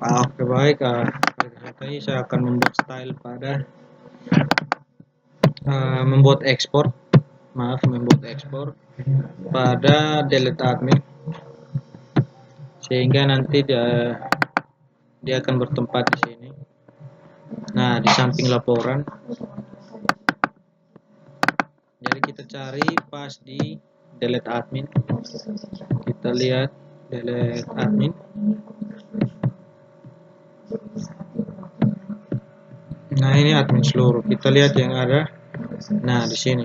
Oke baik, kali ini saya akan membuat style pada membuat ekspor pada delete admin, sehingga nanti dia akan bertempat di sini. Nah, di samping laporan. Jadi kita cari pas di delete admin. Kita lihat delete admin. Nah, ini admin seluruh. Kita lihat yang ada. Nah, di sini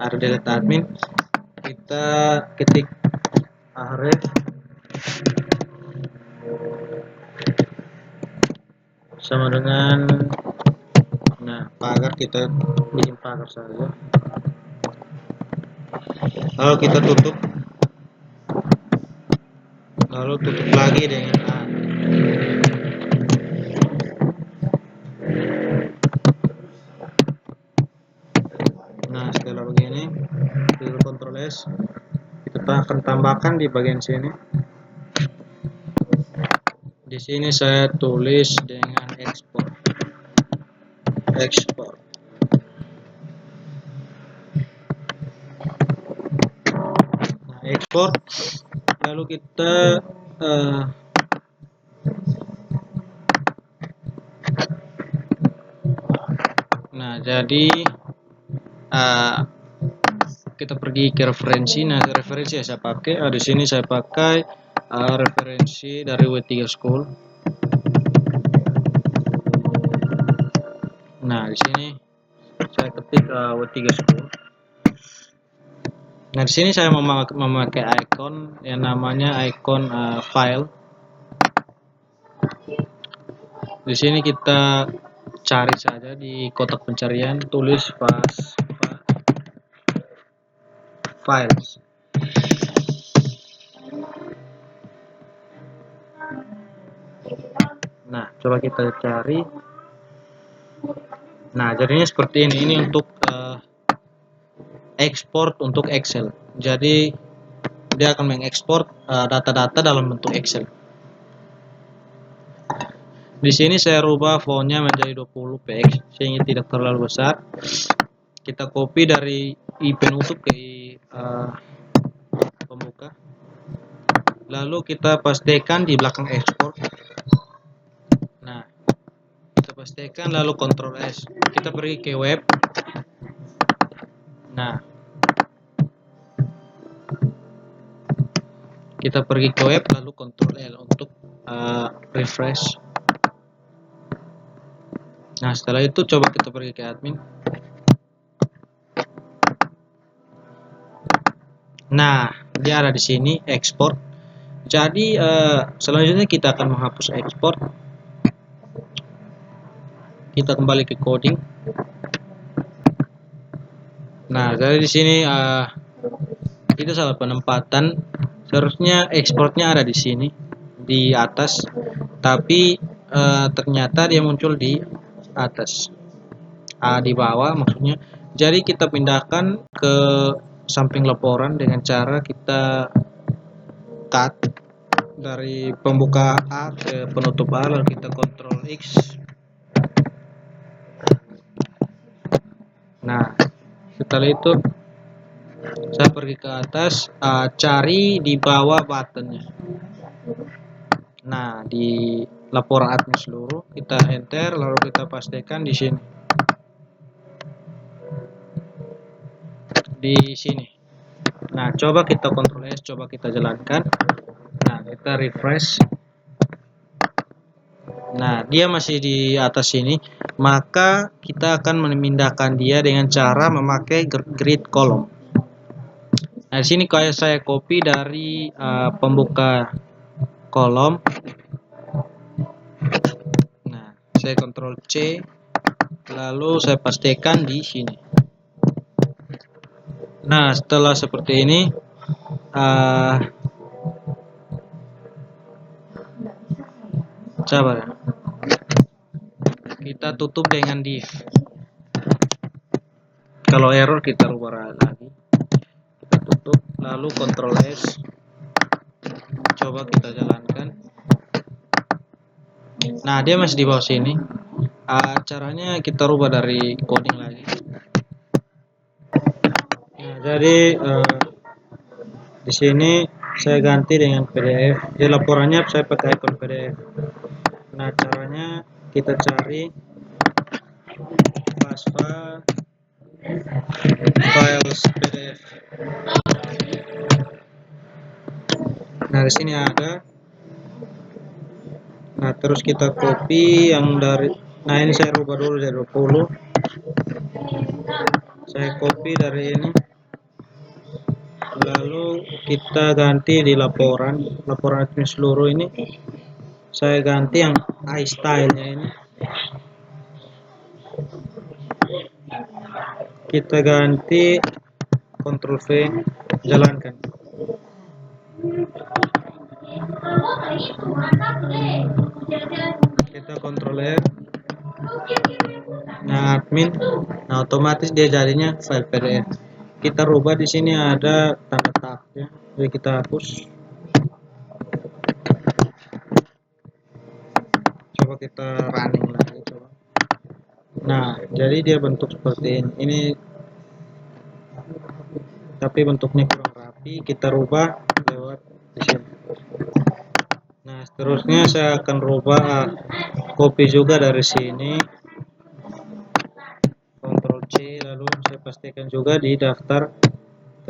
ada delete admin. Kita ketik array sama dengan, nah, pagar, kita bikin pagar saja. Lalu kita tutup. Lalu tutup lagi dengan A. Nah, setelah begini, kita Ctrl S. Kita akan tambahkan di bagian sini. Di sini saya tulis dengan ekspor. Nah, ekspor. Lalu kita nah, jadi kita pergi ke referensi. Nah, referensi yang saya pakai, di sini saya pakai referensi dari W3 School. Nah, di sini saya ketik W3 School. Nah, di sini saya memakai icon yang namanya icon file. Di sini kita cari saja di kotak pencarian, tulis files. Nah, coba kita cari. Nah, jadinya seperti ini. Ini untuk ekspor untuk Excel. Jadi dia akan mengekspor data-data dalam bentuk Excel. Di sini saya rubah fontnya menjadi 20 px sehingga tidak terlalu besar. Kita copy dari penutup ke pembuka. Lalu kita pastikan di belakang ekspor. Nah, kita pastikan, lalu Ctrl S. Kita pergi ke web. Nah, kita pergi ke web, lalu Ctrl L untuk refresh. Nah, setelah itu coba kita pergi ke admin. Nah, dia ada di sini ekspor. Jadi selanjutnya kita akan menghapus ekspor. Kita kembali ke coding. Nah, jadi di sini itu salah penempatan. Seharusnya ekspornya ada di sini di atas, tapi ternyata dia muncul di atas, di bawah maksudnya. Jadi kita pindahkan ke samping laporan dengan cara kita cut dari pembuka A ke penutup A, lalu kita Ctrl X. Nah, setelah itu saya pergi ke atas, cari di bawah buttonnya. Nah, di laporan admin seluruh kita enter, lalu kita pastikan di sini. Di sini. Nah, coba kita Ctrl S, coba kita jalankan. Nah, kita refresh. Nah, dia masih di atas sini. Maka kita akan memindahkan dia dengan cara memakai grid column. Nah, di sini kayak saya copy dari pembuka kolom. Nah, saya Ctrl C, lalu saya pastikan di sini. Nah, setelah seperti ini, sabar ya. Kita tutup dengan div. Kalau error kita rubah lagi. Kita tutup, lalu Ctrl S. Coba kita jalankan. Nah, dia masih di bawah sini. Caranya kita rubah dari coding lagi. Nah, jadi di sini saya ganti dengan PDF. Di laporannya saya pakai icon PDF. Nah, caranya kita cari FASFA files PDF. Nah, di sini ada. Nah, terus kita copy yang dari. Nah, ini saya rubah dulu dari 20. Saya copy dari ini. Lalu kita ganti di laporan admin seluruh ini. Saya ganti yang iStyle-nya ini. Kita ganti Ctrl V, jalankan. Kita Ctrl R. Nah, admin. Nah, otomatis dia jadinya file PDF. Kita rubah di sini ada tanda tab ya. Jadi kita hapus. Coba kita running lagi coba. Nah, jadi dia bentuk seperti ini. Ini tapi bentuknya kurang rapi. Kita rubah lewat di sini. Nah, seterusnya saya akan rubah copy juga dari sini. Ctrl C, lalu saya pastikan juga di daftar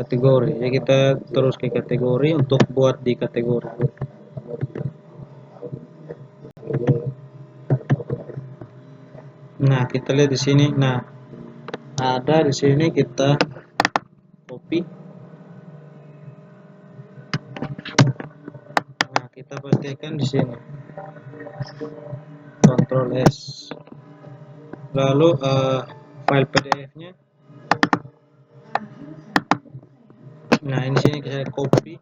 kategori. Jadi kita terus ke kategori untuk buat di kategori. Nah, kita lihat di sini. Nah, ada di sini, kita copy. Nah, kita pastikan di sini. Ctrl S. Lalu file PDF-nya. Nah, ini sini saya copy.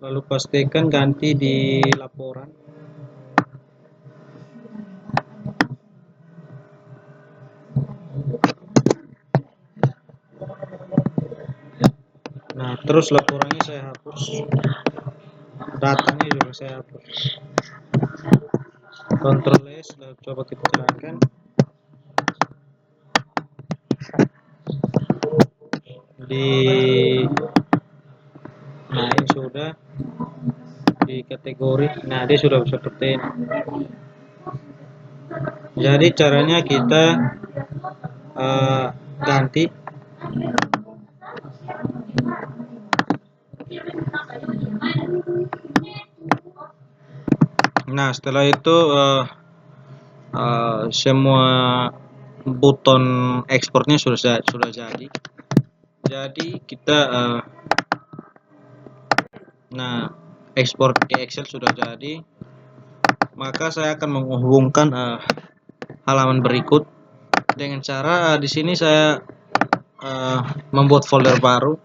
Lalu pastikan ganti di laporan. Nah, terus laporannya saya hapus. Datanya juga saya hapus. Ctrl S, lalu coba kita jalankan. Nah, ini sudah di kategori. Nah, dia sudah seperti ini. Jadi caranya kita ganti. Nah, setelah itu semua button ekspornya sudah jadi. Jadi kita nah, ekspor ke Excel sudah jadi. Maka saya akan menghubungkan halaman berikut dengan cara di sini saya membuat folder baru.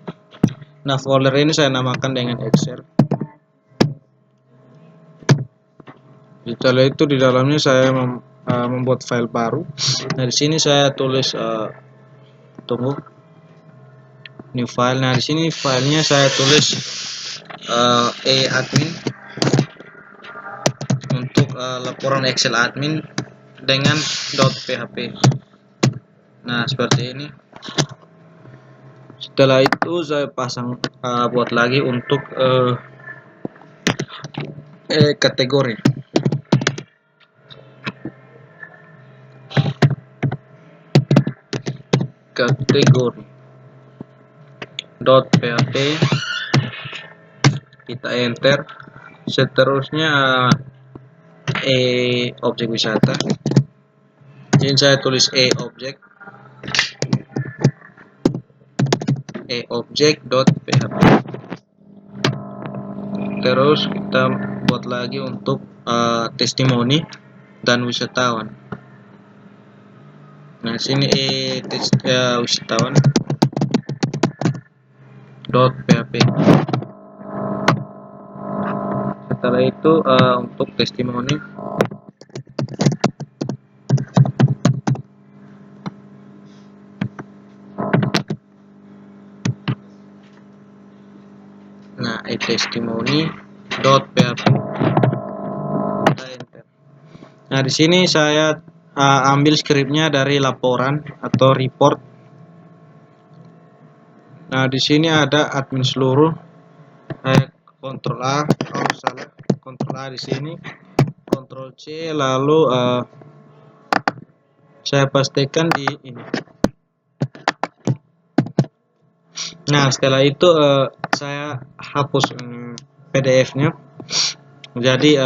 Nah, folder ini saya namakan dengan Excel. Setelah itu di dalamnya saya membuat file baru. Nah, di sini saya tulis tunggu new file. Nah, di sini filenya saya tulis admin untuk laporan Excel admin dengan .php. Nah, seperti ini. Setelah itu saya pasang buat lagi untuk kategori. Kategori .php, kita enter. Seterusnya objek wisata. Ini saya tulis objek objek.php. Terus kita buat lagi untuk testimoni dan wisatawan. Nah, sini wisatawan .php. Setelah itu untuk testimoni. Nah, testimoni.php. Kita enter. Nah, di sini saya ambil skripnya dari laporan atau report. Nah, di sini ada admin seluruh. Kontrol A, oh salah, kontrol A di sini, kontrol C, lalu saya pastikan di ini. Nah, setelah itu saya hapus PDF-nya. Jadi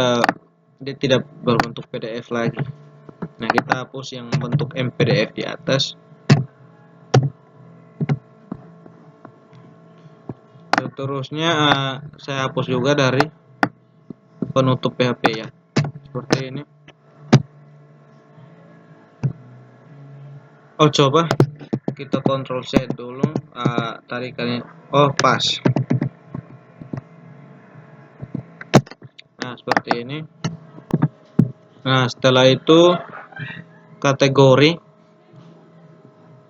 dia tidak berbentuk PDF lagi. Nah, kita hapus yang bentuk MPDF di atas. Seterusnya saya hapus juga dari penutup PHP ya, seperti ini. Oh, coba kita kontrol Z dulu, tarikannya. Oh, pas. Nah, seperti ini. Nah, setelah itu kategori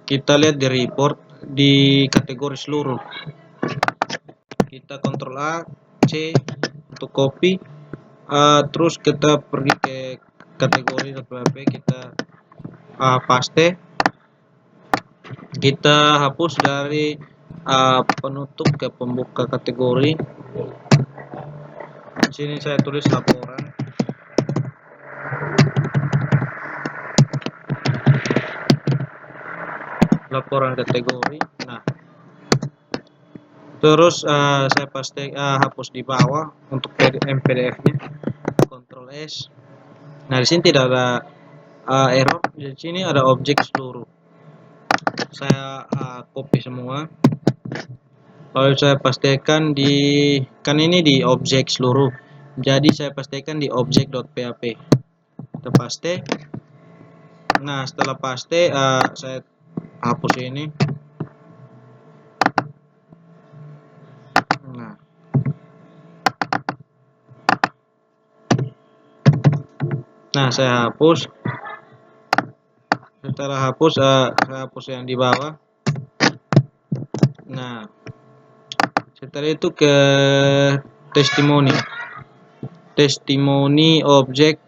kita lihat di report di kategori seluruh. Kita kontrol A, C untuk copy, terus kita pergi ke kategori .php, kita paste, kita hapus dari penutup ke pembuka kategori. Di sini saya tulis laporan. Laporan kategori. Nah, terus saya paste hapus di bawah untuk MPDF-nya. Ctrl S. Nah, di sini tidak ada error. Di sini ada objek seluruh. Saya copy semua. Lalu saya pastikan di, kan ini di objek seluruh. Jadi saya pastikan di objek.php. Kita paste. Nah, setelah paste saya hapus ini. Nah, saya hapus. Setelah hapus, saya hapus yang di bawah. Nah, setelah itu ke testimoni. Testimoni objek,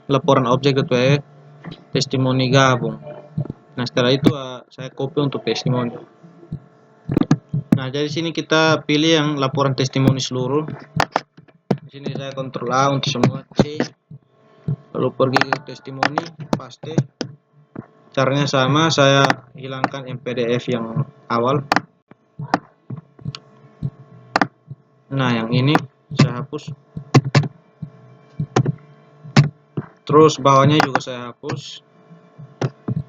laporan objek .php, testimoni gabung. Nah, setelah itu saya copy untuk testimoni. Nah, jadi sini kita pilih yang laporan testimoni seluruh. Di sini saya kontrol A untuk semua, C, lalu pergi ke testimoni, paste. Caranya sama, saya hilangkan MPDF yang awal. Nah, yang ini saya hapus. Terus bawahnya juga saya hapus.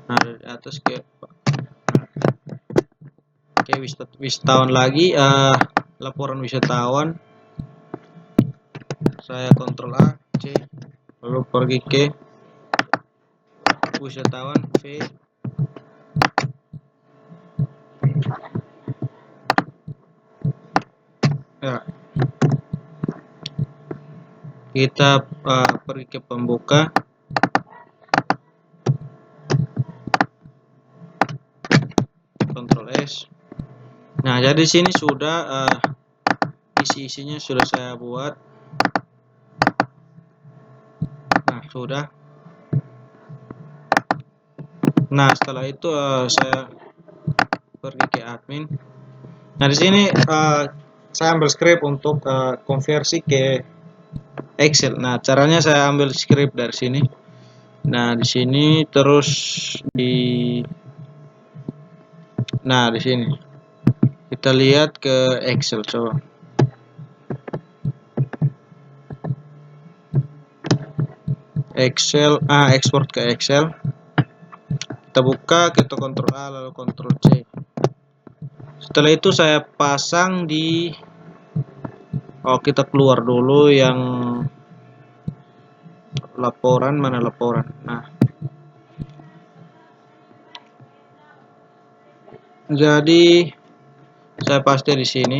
Nah, dari atas ke wisatawan lagi, laporan wisatawan. Saya kontrol A, C, lalu pergi ke wisatawan, V. Ya. Kita pergi ke pembuka. Ctrl S. Nah, jadi sini sudah isi-isinya sudah saya buat. Nah, sudah. Nah, setelah itu saya pergi ke admin. Nah, di sini saya ambil script untuk konversi ke Excel. Nah, caranya saya ambil script dari sini. Nah, di sini terus nah, di sini kita lihat ke Excel, coba. Excel, export ke Excel. Kita buka, kita kontrol A lalu kontrol C. Setelah itu saya pasang di, kita keluar dulu yang laporan, mana laporan. Nah, jadi saya paste di sini.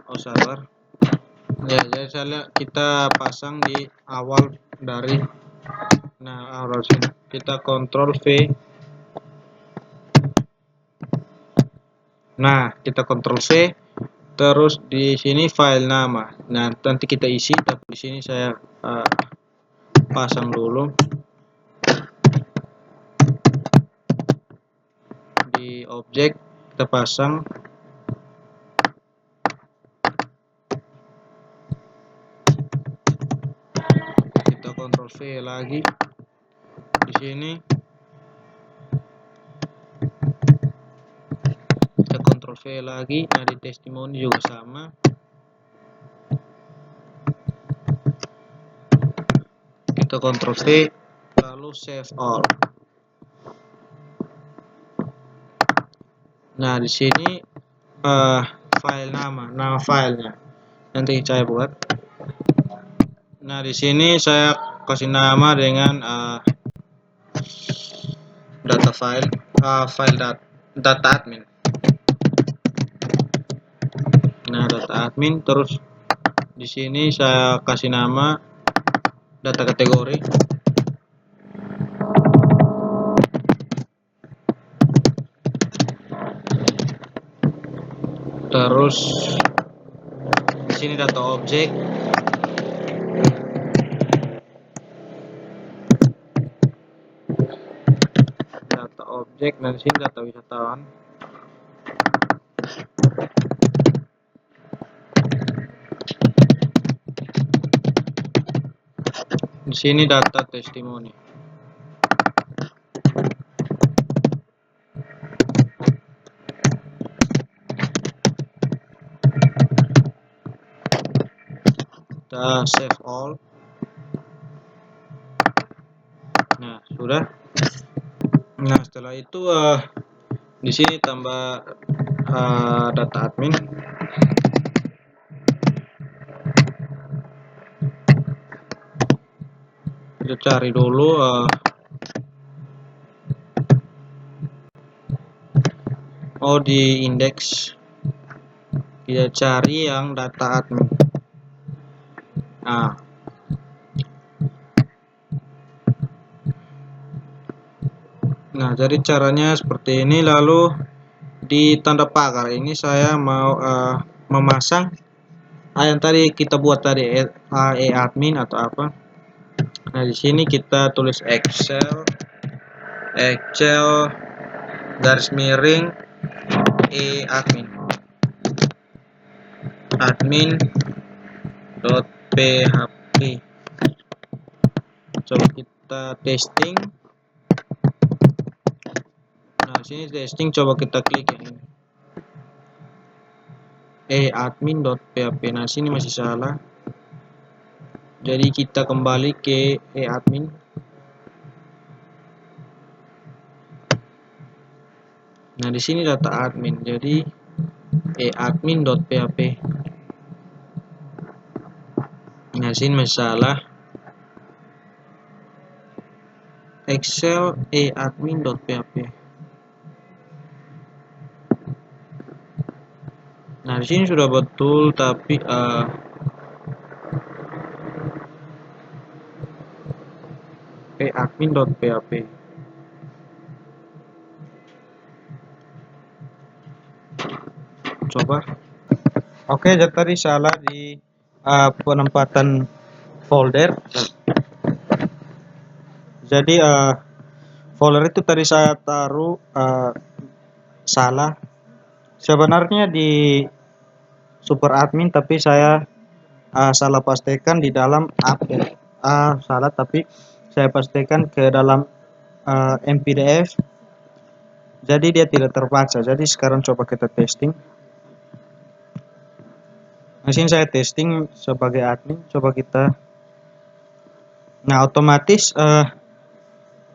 Oh, sabar. Ya, jadi saya kita pasang di awal dari, nah, awal sini. Kita kontrol V. Nah, kita kontrol C. Terus di sini file nama. Nah, nanti kita isi, tapi di sini saya pasang dulu di objek, kita pasang. Kita Ctrl V lagi di sini, kita Ctrl V lagi. Nah, di testimoni juga sama, kita Ctrl V lalu save all. Nah, di sini file nama filenya nanti saya buat. Nah, di sini saya kasih nama dengan data file, data admin. Nah, data admin. Terus di sini saya kasih nama data kategori. Terus di sini data objek. Data objek, dan di sini data wisatawan. Di sini data testimoni. Kita save all. Nah, sudah. Nah, setelah itu di sini tambah data admin. Kita cari dulu di indeks, kita cari yang data admin. Nah, jadi caranya seperti ini. Lalu di tanda pagar ini saya mau memasang yang tadi kita buat tadi, admin atau apa. Nah, di sini kita tulis Excel garis miring admin.php. Coba kita testing. Nah, sini testing, coba kita klik yang ini, admin.php. Nah, sini masih salah. Jadi kita kembali ke admin. Nah, di sini data admin. Jadi admin.php. Nah, sini masih salah. Excel admin.php. Nah, di sini sudah betul, tapi admin.php. Coba. Oke, jadi tadi salah di penempatan folder. Jadi folder itu tadi saya taruh salah. Sebenarnya di super admin, tapi saya salah pastikan di dalam salah, tapi saya pastikan ke dalam MPDF. Jadi dia tidak terbaca. Jadi sekarang coba kita testing. Di sini saya testing sebagai admin. Coba kita. Nah, otomatis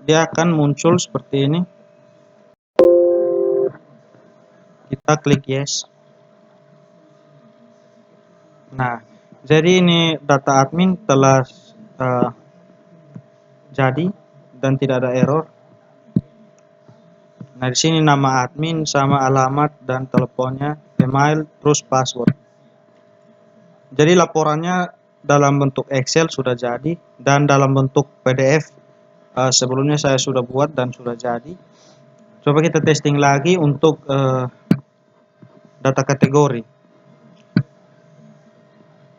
dia akan muncul seperti ini. Kita klik yes. Nah, jadi ini data admin telah jadi dan tidak ada error. Nah, di sini nama admin sama alamat dan teleponnya, email, terus password. Jadi laporannya dalam bentuk Excel sudah jadi, dan dalam bentuk PDF sebelumnya saya sudah buat dan sudah jadi. Coba kita testing lagi untuk data kategori.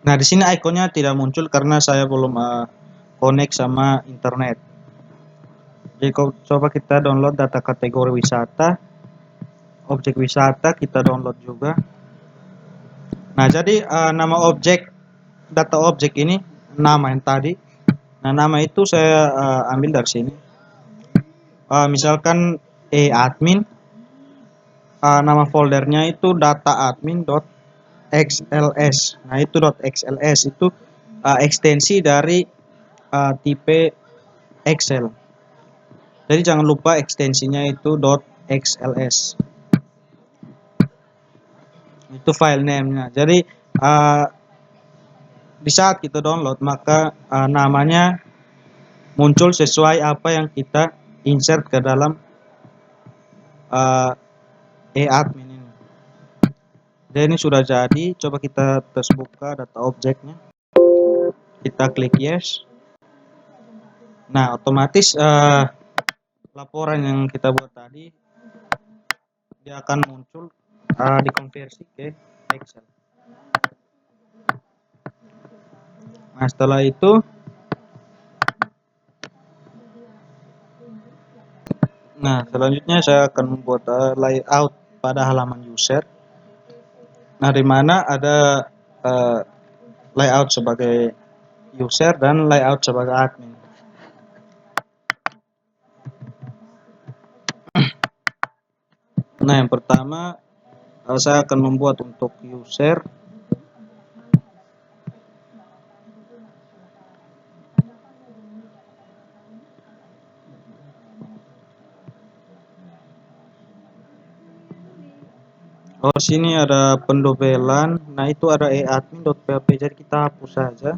Nah, di sini ikonnya tidak muncul karena saya belum connect sama internet. Jadi coba kita download data kategori wisata, objek wisata kita download juga. Nah, jadi nama objek data objek ini nama yang tadi. Nah, nama itu saya ambil dari sini. Misalkan admin, nama foldernya itu data_admin.xls. Nah, itu .xls itu ekstensi dari tipe Excel. Jadi jangan lupa ekstensinya itu .xls. Itu file name-nya. Jadi di saat kita download maka namanya muncul sesuai apa yang kita insert ke dalam admin ini. Dan ini sudah jadi. Coba kita tes buka data objeknya. Kita klik yes. Nah, otomatis laporan yang kita buat tadi dia akan muncul dikonversi ke Excel. Nah, setelah itu selanjutnya saya akan membuat layout pada halaman user. Nah, di mana ada layout sebagai user dan layout sebagai admin. Nah, yang pertama saya akan membuat untuk user. Oh, sini ada pendobelan. Nah, itu ada admin.php, jadi kita hapus saja.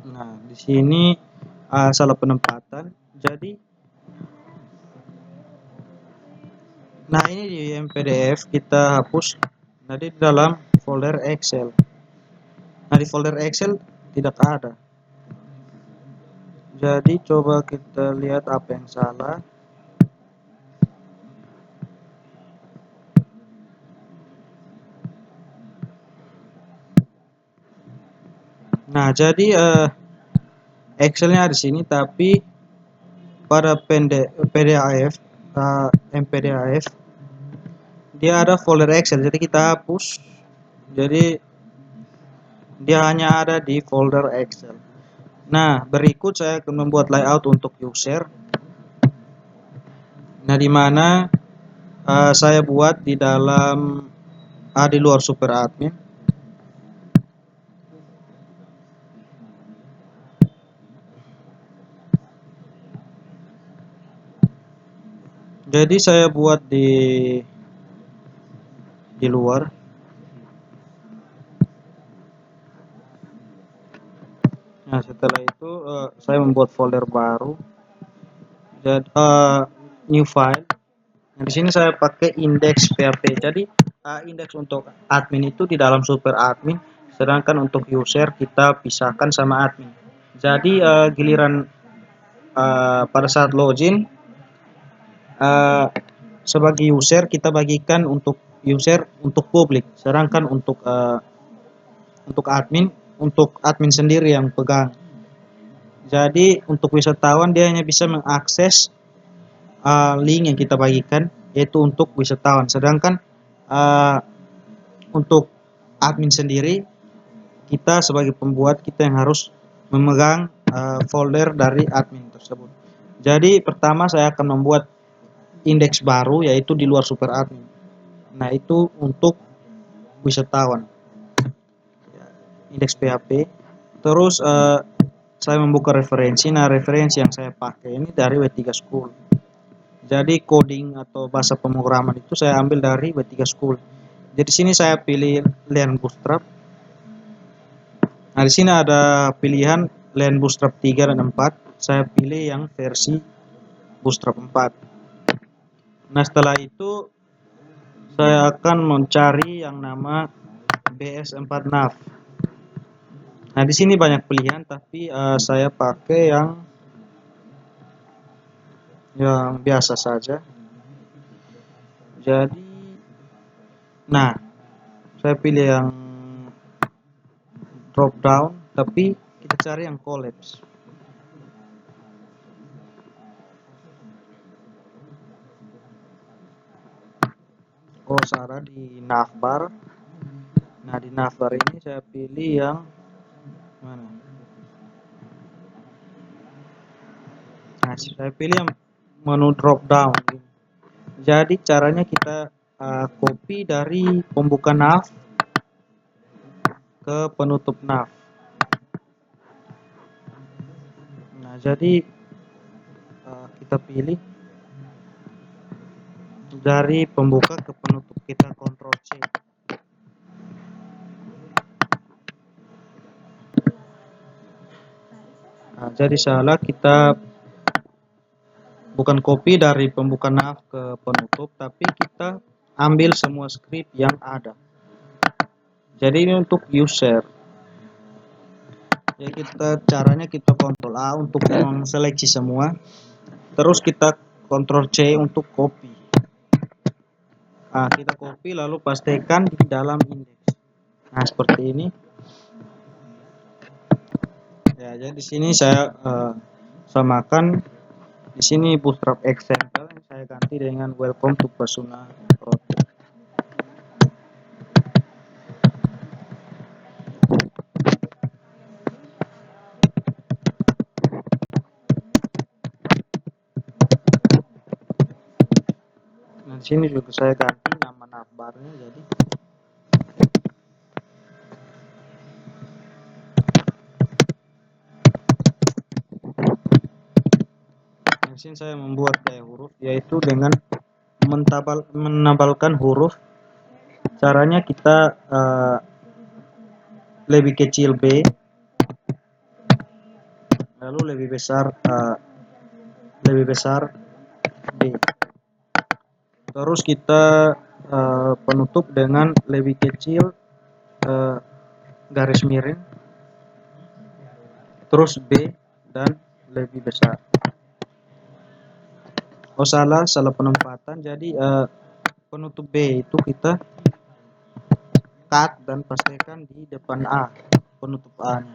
Nah, di sini salah penempatan. Jadi, nah ini di mpdf kita hapus. Nah, di dalam folder Excel. Nah, di folder Excel tidak ada. Jadi, coba kita lihat apa yang salah. Nah, jadi Excelnya di sini, tapi pada PDF, mpdf dia ada folder Excel, jadi kita hapus. Jadi dia hanya ada di folder Excel. Nah, berikut saya akan membuat layout untuk user. Nah, di mana saya buat di dalam di luar super admin. Jadi saya buat di luar. Nah, setelah itu saya membuat folder baru. Jadi new file. Nah, di sini saya pakai index.php. Jadi indeks untuk admin itu di dalam super admin, sedangkan untuk user kita pisahkan sama admin. Jadi giliran pada saat login sebagai user kita bagikan untuk user untuk publik, sedangkan untuk admin sendiri yang pegang. Jadi untuk wisatawan dia hanya bisa mengakses link yang kita bagikan, yaitu untuk wisatawan, sedangkan untuk admin sendiri kita sebagai pembuat kita yang harus memegang folder dari admin tersebut. Jadi pertama saya akan membuat indeks baru, yaitu di luar super admin. Nah, itu untuk wisatawan, indeks PHP. Terus saya membuka referensi. Nah, referensi yang saya pakai ini dari W3 School. Jadi coding atau bahasa pemrograman itu saya ambil dari W3 School. Jadi sini saya pilih Learn Bootstrap. Nah, di sini ada pilihan Learn Bootstrap 3 dan 4. Saya pilih yang versi Bootstrap 4. Nah, setelah itu saya akan mencari yang nama BS4 Nav. Nah, di sini banyak pilihan, tapi saya pakai yang biasa saja. Jadi, nah, saya pilih yang drop down, tapi kita cari yang collapse. Oh, salah di navbar. Nah, di navbar ini saya pilih yang mana? Nah, saya pilih yang menu drop down. Jadi caranya kita copy dari pembuka nav ke penutup nav. Nah, jadi kita pilih dari pembuka ke penutup, kita Ctrl C. Nah, jadi salah, kita bukan copy dari pembuka nav ke penutup, tapi kita ambil semua script yang ada. Jadi ini untuk user. Ya, caranya kita Ctrl A untuk menseleksi semua, terus kita Ctrl C untuk copy. Nah, kita copy lalu pastikan di dalam indeks. Nah, seperti ini. Ya, jadi di sini saya samakan. Di sini bootstrap example saya ganti dengan welcome to Persona Rote. Nah, di sini juga saya ganti nama navbarnya jadi di sini saya membuat gaya huruf, yaitu dengan menabalkan huruf. Caranya kita lebih kecil B, lalu lebih besar B. Terus kita penutup dengan lebih kecil garis miring, terus B dan lebih besar. Oh, salah penempatan. Jadi penutup B itu kita cut dan pastikan di depan A, penutup A-nya.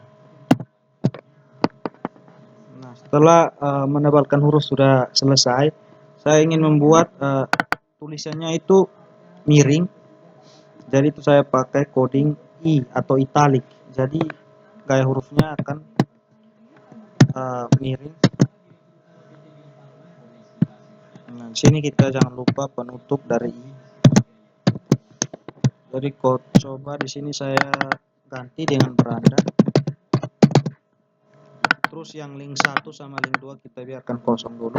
Nah, setelah menebalkan huruf sudah selesai, saya ingin membuat tulisannya itu miring. Jadi itu saya pakai coding I atau italic. Jadi gaya hurufnya akan miring. Nah, di sini kita jangan lupa penutup dari I. Jadi coba di sini saya ganti dengan beranda. Terus yang link 1 sama link 2 kita biarkan kosong dulu.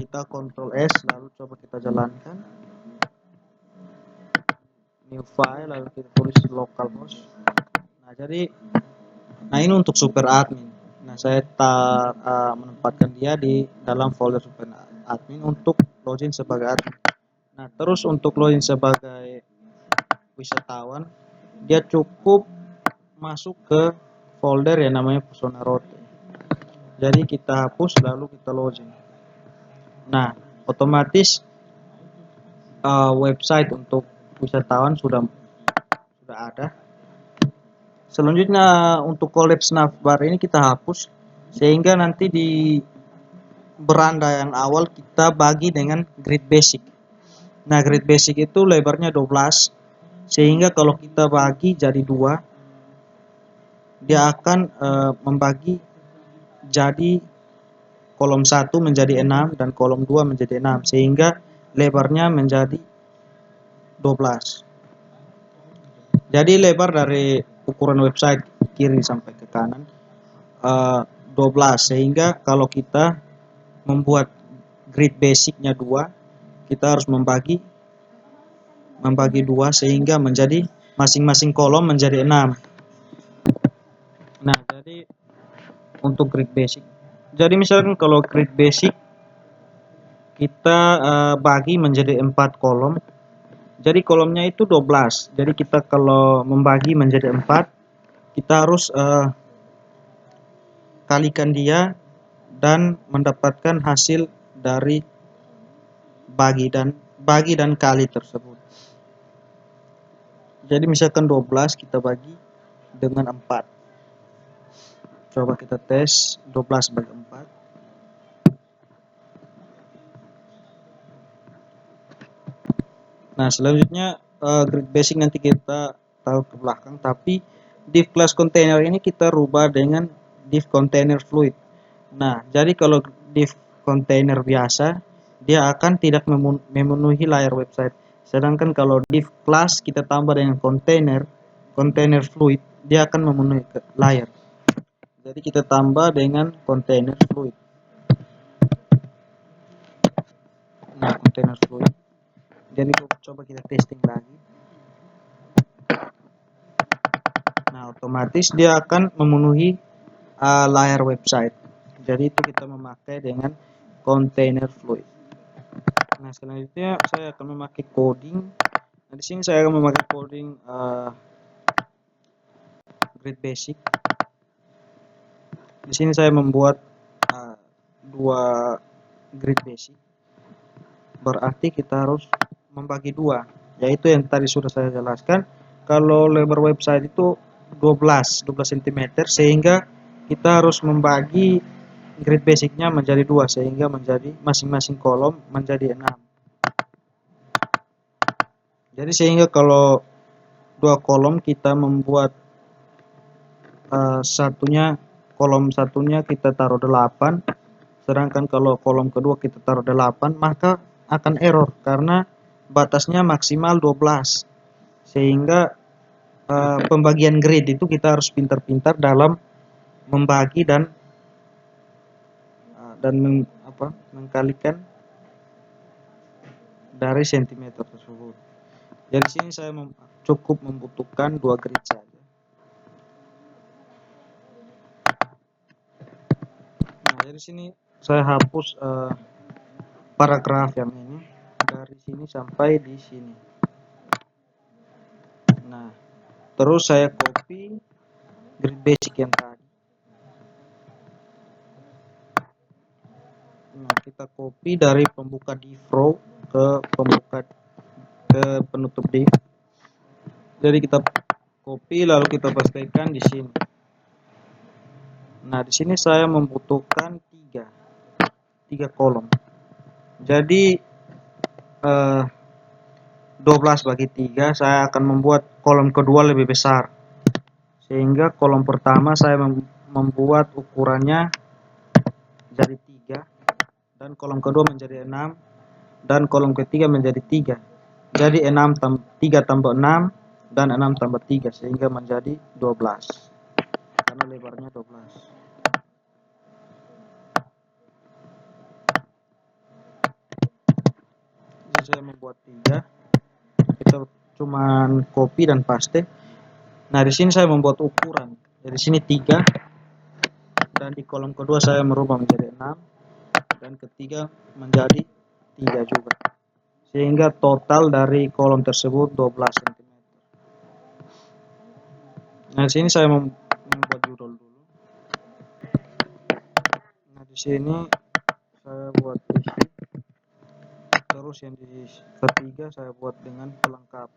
Kita Ctrl S lalu coba kita jalankan. New file lalu kita tulis localhost. Nah, jadi ini untuk super admin. Nah, saya menempatkan dia di dalam folder super admin untuk login sebagai admin. Nah, terus untuk login sebagai wisatawan, dia cukup masuk ke folder yang namanya Persona Rote. Jadi kita hapus lalu kita login. Nah, otomatis website untuk wisatawan sudah ada. Selanjutnya untuk collapse navbar ini kita hapus, sehingga nanti di beranda yang awal kita bagi dengan grid basic. Nah, grid basic itu lebarnya 12, sehingga kalau kita bagi jadi 2, dia akan membagi jadi kolom 1 menjadi 6 dan kolom 2 menjadi 6, sehingga lebarnya menjadi 12. Jadi lebar dari ukuran website kiri sampai ke kanan 12, sehingga kalau kita membuat grid basicnya 2, kita harus membagi 2 sehingga menjadi masing-masing kolom menjadi 6. Nah, jadi untuk grid basic. Jadi misalkan kalau grid basic kita bagi menjadi 4 kolom. Jadi kolomnya itu 12. Jadi kita kalau membagi menjadi 4, kita harus kalikan dia dan mendapatkan hasil dari bagi dan kali tersebut. Jadi misalkan 12 kita bagi dengan 4. Coba kita tes 12 bagi 4. Nah, selanjutnya grid basic nanti kita taruh ke belakang, tapi div class container ini kita rubah dengan div container fluid. Nah, jadi kalau div container biasa, dia akan tidak memenuhi layer website. Sedangkan kalau div class kita tambah dengan container fluid, dia akan memenuhi layer. Jadi kita tambah dengan container fluid. Nah, container fluid. Jadi coba kita testing lagi. Nah, otomatis dia akan memenuhi layar website. Jadi itu kita memakai dengan container fluid. Nah, selanjutnya saya akan memakai coding. Nah, di sini saya akan memakai coding grid basic. Di sini saya membuat dua grid basic. Berarti kita harus membagi dua, yaitu yang tadi sudah saya jelaskan. Kalau lebar website itu 12 cm, sehingga kita harus membagi grid basicnya menjadi dua, sehingga menjadi masing-masing kolom menjadi 6. Jadi sehingga kalau dua kolom kita membuat kolom satunya kita taruh 8, sedangkan kalau kolom kedua kita taruh 8, maka akan error karena batasnya maksimal 12. Sehingga pembagian grid itu kita harus pintar-pintar dalam membagi dan mengkalikan dari sentimeter tersebut. Jadi sini saya cukup membutuhkan dua grid saja. Nah, dari sini saya hapus paragraf yang ini dari sini sampai di sini. Nah, terus saya copy grid basic yang tadi. Nah, kita copy dari pembuka div row ke penutup div. Jadi kita copy lalu kita pastikan di sini. Nah, di sini saya membutuhkan 3 kolom. Jadi 12 bagi 3, saya akan membuat kolom kedua lebih besar. Sehingga kolom pertama saya membuat ukurannya jadi 3, dan kolom kedua menjadi 6, dan kolom ketiga menjadi 3. Jadi 3 tambah 6 dan 6 tambah 3, sehingga menjadi 12. Karena lebarnya 12. Jadi saya membuat 3. Kita cuman copy dan paste. Nah, di sini saya membuat ukuran. Dari sini 3, dan di kolom kedua saya merubah menjadi 6, dan ketiga menjadi 3 juga. Sehingga total dari kolom tersebut 12 cm. Nah, di sini saya membuat judul dulu. Nah, di sini saya buat isi. Terus yang di ketiga saya buat dengan pelengkap.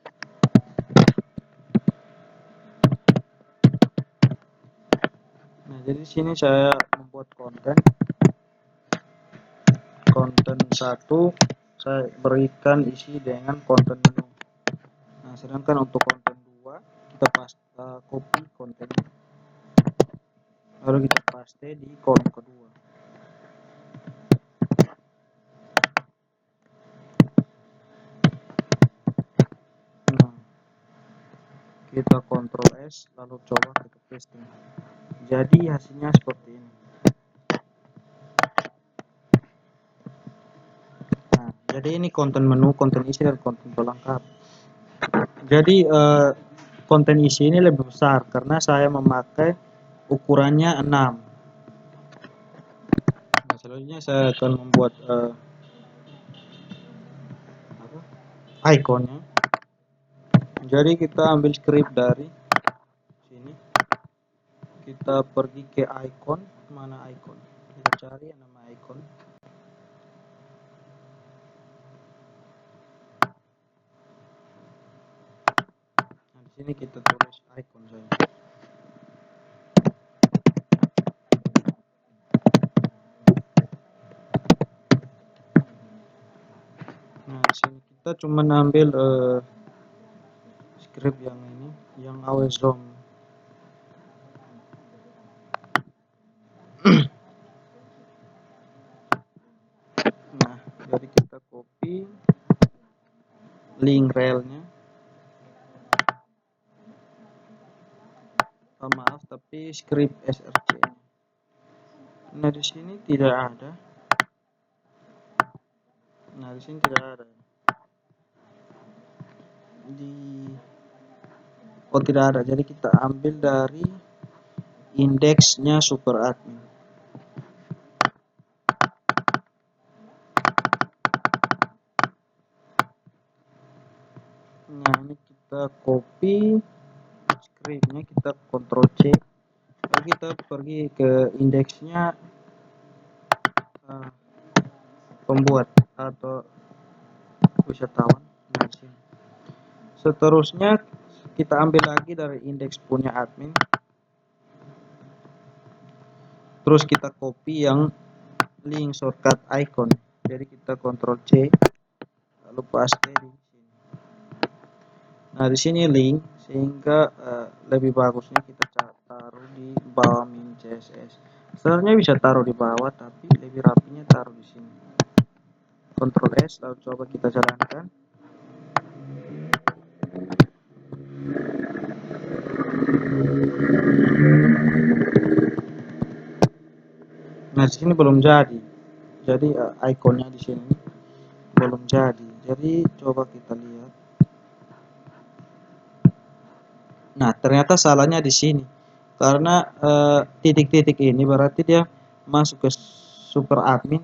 Nah, jadi di sini saya membuat konten 1, saya berikan isi dengan konten menu. Nah, sedangkan untuk konten 2 kita copy kontennya, lalu kita paste di kolom kedua. Nah, kita Ctrl S lalu coba kita pasting. Jadi hasilnya seperti ini. Nah, jadi ini konten menu, konten isi, dan konten pelengkap. Jadi konten isi ini lebih besar karena saya memakai ukurannya 6. Nah, selanjutnya saya akan membuat ikonnya. Jadi kita ambil script dari sini, kita pergi ke icon. Mana icon? Kita cari nama icon. Nah, di sini kita tulis icon saja. kita cuma ambil script yang ini, yang awesome. Nah, jadi kita copy link relnya. Maaf, tapi script src. Nah, di sini tidak ada. Nah, di sini tidak ada. Tidak ada. Jadi kita ambil dari indeksnya super admin. Nah, ini kita copy scriptnya, kita Ctrl C. Lalu kita pergi ke indeksnya pembuat atau wisatawan. Nah, di sini. Seterusnya kita ambil lagi dari indeks punya admin. Terus kita copy yang link shortcut icon. Jadi kita Ctrl C lalu paste di sini. Nah, di sini link, sehingga lebih bagusnya kita taruh di bawah min CSS. Sebenarnya bisa taruh di bawah, tapi lebih rapinya taruh di sini. Ctrl S lalu coba kita jalankan. Nah, di sini belum jadi. Jadi ikonnya di sini belum jadi. Jadi coba kita lihat. Nah, ternyata salahnya di sini. Karena titik-titik ini berarti dia masuk ke super admin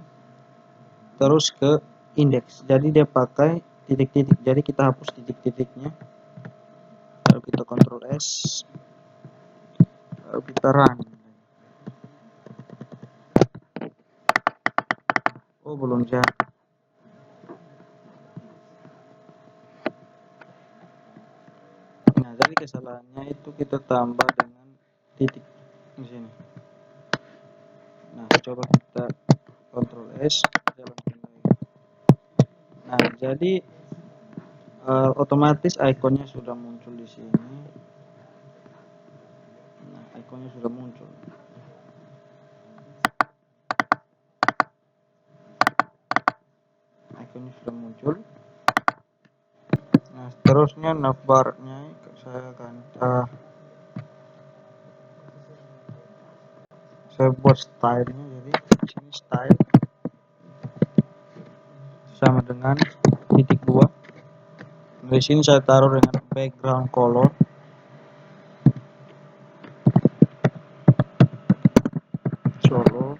terus ke indeks. Jadi dia pakai titik-titik. Jadi kita hapus titik-titiknya. Lalu kita Ctrl S. Lalu kita run. Oh, belum jadi. Nah, jadi kesalahannya itu kita tambah dengan titik di sini. Nah, coba kita Ctrl S, jalankan lagi. Nah, jadi otomatis ikonnya sudah muncul di sini. Nah, ikonnya sudah muncul. Ikonnya sudah muncul. Nah, seterusnya navbarnya saya akan saya buat stylenya. Jadi di sini style sama dengan titik 2. Di sini saya taruh dengan background color. Solo.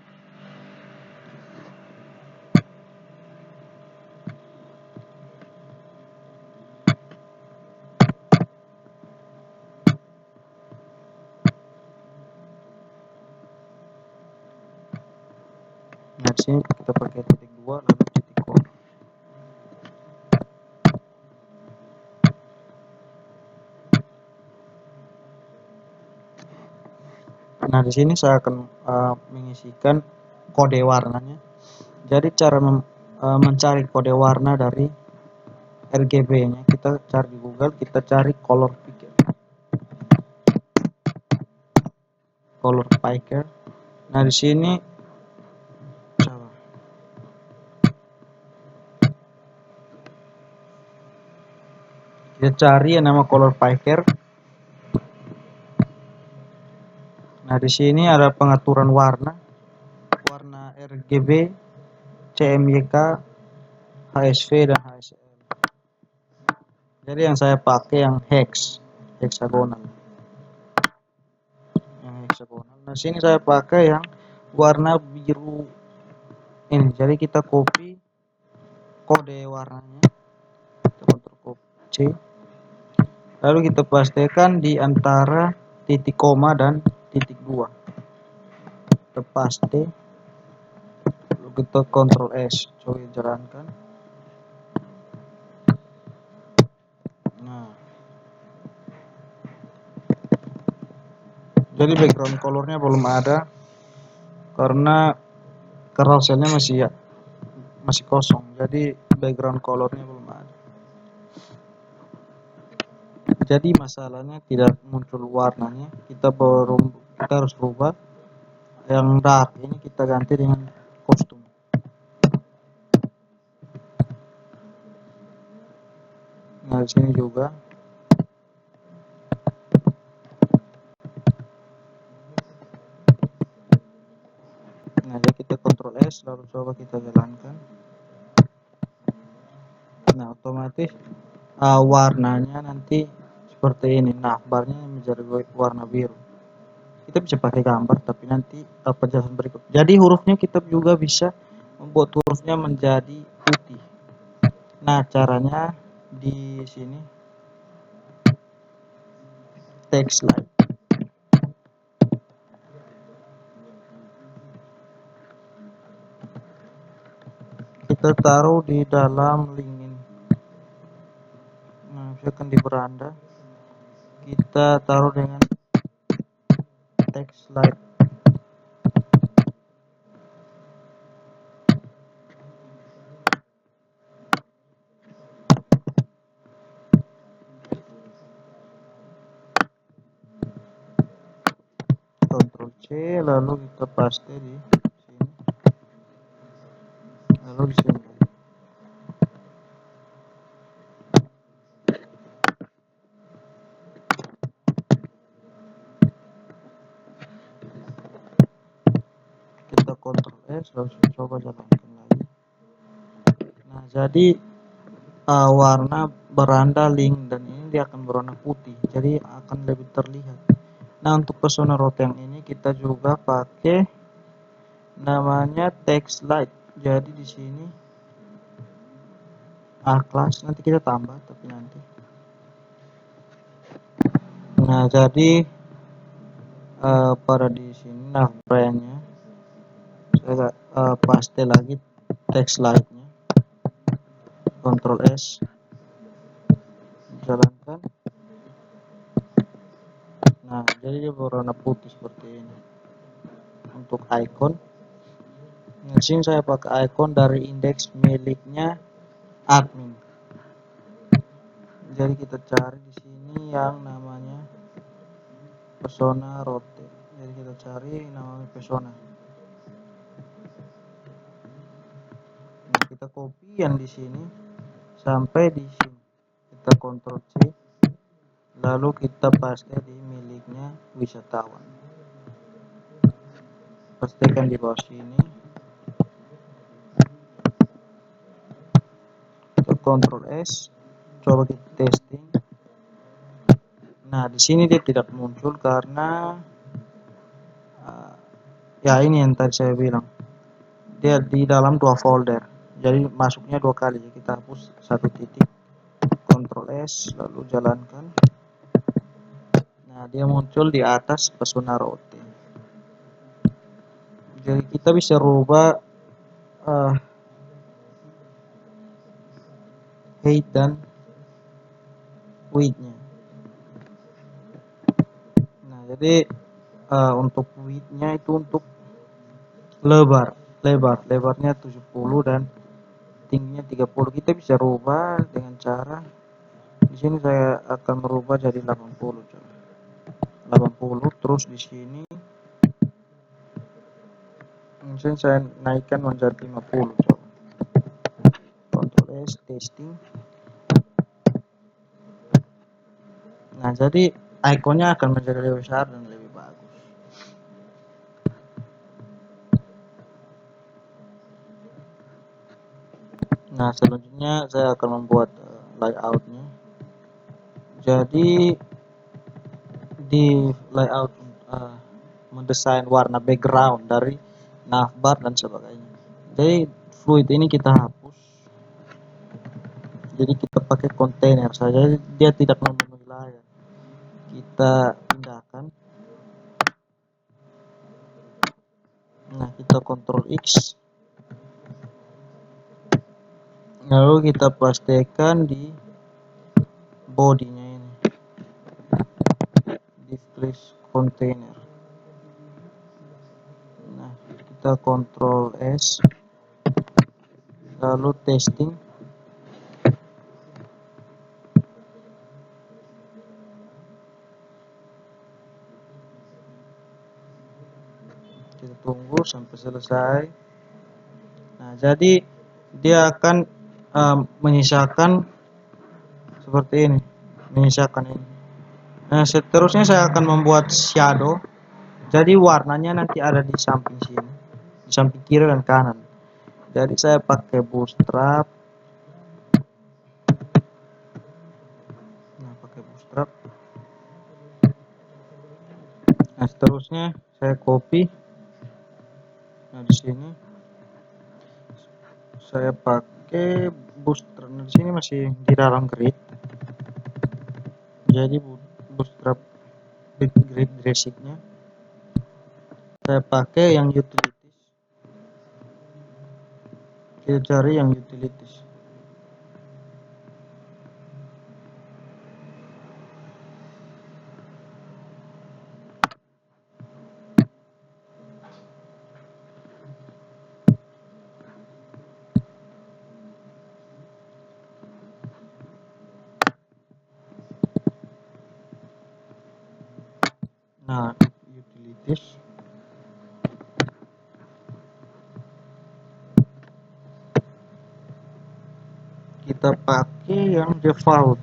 Nah, di sini kita pakai titik 2 lalu titik koma. Nah, di sini saya akan mengisikan kode warnanya. Jadi cara mencari kode warna dari RGB-nya, kita cari di Google, kita cari color picker. Color picker. Nah, di sini kita cari yang nama color picker. Nah, di sini ada pengaturan warna RGB, CMYK, HSV dan HSL. Jadi yang saya pakai yang hexagonal. Yang hexagonal. Nah, sini saya pakai yang warna biru ini. Jadi kita copy kode warnanya. Kita Ctrl C. Lalu kita pastikan di antara titik koma dan titik 2. Kita paste. Lalu kita Ctrl S. Coba jalankan. Nah, jadi background colornya belum ada karena carouselnya masih kosong. Jadi background colornya belum ada. Jadi masalahnya tidak muncul warnanya, kita harus rubah yang dark ini, kita ganti dengan kostum. Nah di sini juga. Nah jadi kita Ctrl S lalu coba kita jalankan. Nah otomatis warnanya nanti seperti ini. Nah barnya menjadi warna biru. Kita bisa pakai gambar, tapi nanti penjelasan berikut. Jadi hurufnya kita juga bisa membuat hurufnya menjadi putih. Nah caranya di sini text light, kita taruh di dalam link ini. Nah misalkan di beranda kita taruh dengan text light. Ctrl C lalu kita paste di sini, lalu di sini kita Ctrl S lalu coba jalankan lagi. Nah jadi warna beranda link dan ini dia akan berwarna putih, jadi akan lebih terlihat. Nah untuk persona rote yang ini kita juga pakai namanya text light. Jadi di sini kelas nanti kita tambah, tapi nanti. Nah jadi pada di sini nah brandnya saya paste lagi text lightnya, Ctrl S jalankan. Nah jadi dia berwarna putih seperti ini. Untuk icon, di sini saya pakai icon dari indeks miliknya admin. Jadi kita cari di sini yang namanya persona rote. Jadi kita cari namanya persona. Nah, kita copy yang di sini sampai di sini. Kita Ctrl C. Lalu kita paste di miliknya wisatawan. Pastikan di bawah sini. Kita Ctrl S. Coba kita testing. Nah, di sini dia tidak muncul karena ya ini yang tadi saya bilang. Dia di dalam dua folder. Jadi masuknya dua kali. Kita hapus satu titik. Ctrl S lalu jalankan. Nah, dia muncul di atas persona rote. Jadi kita bisa rubah height dan width-nya. Nah, jadi untuk width-nya itu untuk lebarnya 70 dan tingginya 30. Kita bisa rubah dengan cara di sini saya akan merubah jadi 80. 80 terus di sini mungkin saya naikkan menjadi 50. Ctrl S testing. Nah, jadi ikonnya akan menjadi lebih besar dan lebih bagus. Nah, selanjutnya saya akan membuat layoutnya. Jadi di layout mendesain warna background dari navbar dan sebagainya. Jadi fluid ini kita hapus. Jadi kita pakai kontainer saja, dia tidak memenuhi layar. Kita pindahkan. Nah, kita Ctrl X. Lalu kita pastikan di bodinya ini. Display container. Nah, kita Ctrl S. Lalu testing. kita tunggu sampai selesai. Nah, jadi dia akan menyisakan seperti ini, menyisakan ini. Nah, seterusnya saya akan membuat shadow. Jadi warnanya nanti ada di samping sini, di samping kiri dan kanan. Jadi saya pakai bootstrap. Nah, pakai bootstrap. Nah, seterusnya saya copy. Nah, di sini saya pakai bootstrap. Nah, di sini masih di dalam grid. Jadi bootstrap grid basic-nya saya pakai yang utilities. Kita cari yang utilities. Nah, utilities kita pakai yang default.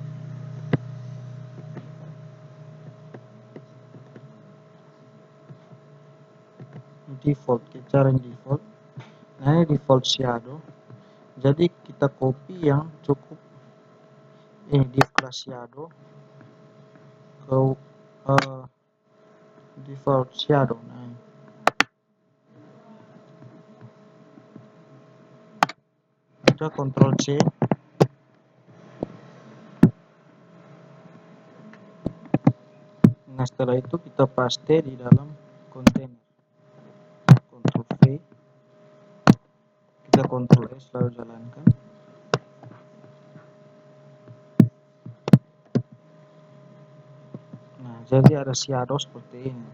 Kita cari default. Nah, ini default shadow. Jadi kita copy yang cukup ini div class shadow ke default shadow. Nah, kita Ctrl C. Nah, setelah itu kita paste di dalam kontainer. Ctrl V. Kita Ctrl S lalu jalankan. Nah, jadi ada shadow seperti ini.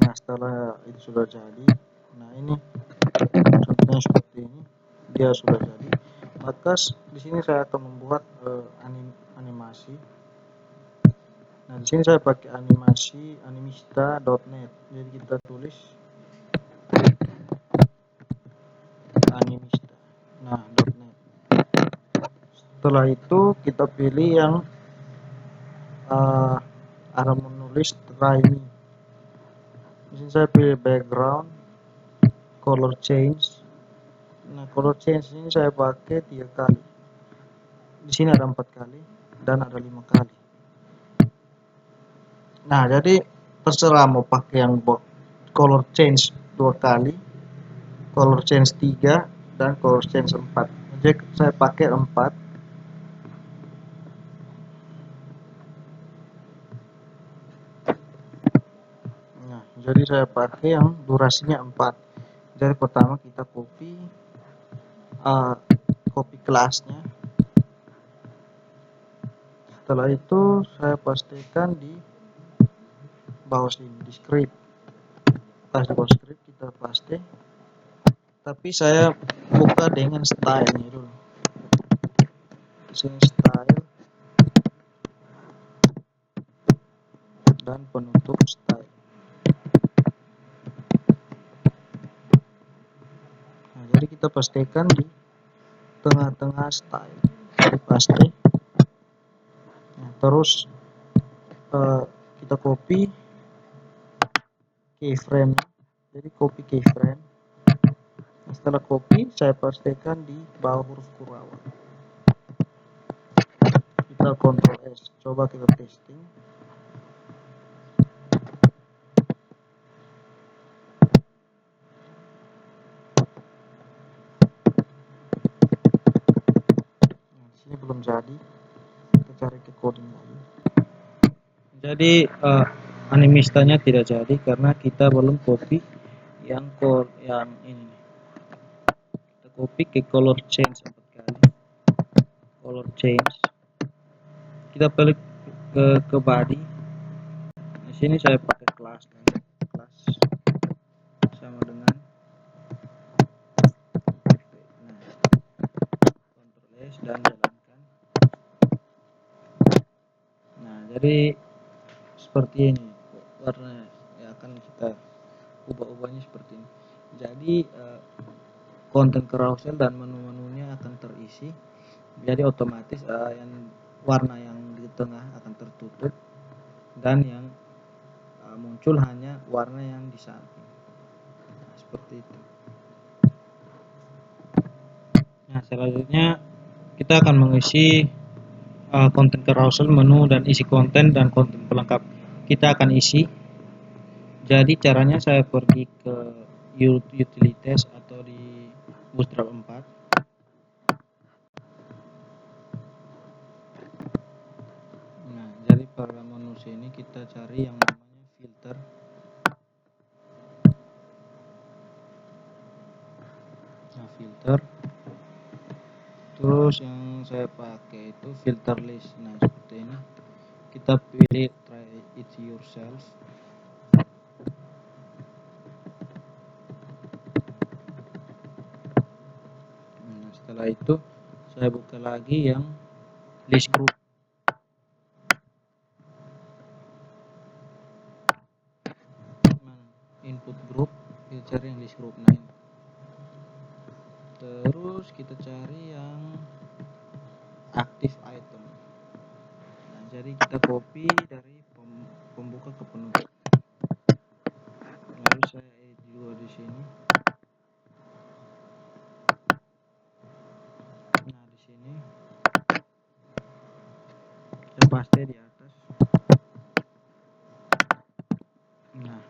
Nah, setelah itu sudah jadi, nah ini contohnya seperti ini, dia sudah jadi. Maka di sini saya akan membuat animasi. Nah, di sini saya pakai animasi animista.net. Jadi kita tulis animista. Nah, .net. Setelah itu kita pilih yang arah menulis tiny. Di sini saya pilih background, color change. Nah, color change ini saya pakai 3 kali. Di sini ada 4 kali dan ada 5 kali. Nah, jadi terserah mau pakai yang color change 2 kali, color change 3, dan color change 4. Jadi saya pakai 4. Nah, jadi saya pakai yang durasinya 4. Jadi pertama kita copy kelasnya. Setelah itu saya pastikan di bawah sini di script. Pas di bawah script kita paste. Tapi saya buka dengan stylenya dulu. Di sini style dan penutup style. Nah, jadi kita pastikan di tengah-tengah style. Jadi paste. Nah, terus kita copy keyframe. Jadi copy keyframe. Nah, setelah copy saya pastikan di bawah huruf kurawal. Kita Ctrl S. Coba kita testing. Nah, di sini belum jadi. Kita cari ke coding lagi. Jadi animistanya tidak jadi karena kita belum copy yang ini. Kita copy ke color change 4 kali. Color change. Kita balik ke body. Di sini saya pakai kelas sama dengan Ctrl S dan jalankan. Nah, jadi seperti ini. warna yang akan kita ubah-ubahnya seperti ini. Jadi konten carousel dan menu-menunya akan terisi, jadi otomatis yang warna yang di tengah akan tertutup dan yang muncul hanya warna yang di samping. Nah, seperti itu. Nah, selanjutnya kita akan mengisi konten carousel, menu, dan isi konten dan konten pelengkap. Kita akan isi. Jadi caranya saya pergi ke utilities atau di Bootstrap 4. Nah, jadi pada menu sini kita cari yang namanya filter. Nah, filter. Terus yang saya pakai itu filter list. Nah, seperti ini. Kita pilih try it yourself. Nah, setelah itu saya buka lagi yang list group. Input group, kita cari yang list group. Nah, ini. Terus kita cari yang active item. Nah, jadi kita copy dari pembuka ke penutup. Lalu saya edit juga di sini. Nah, di sini saya paste di atas. Nah,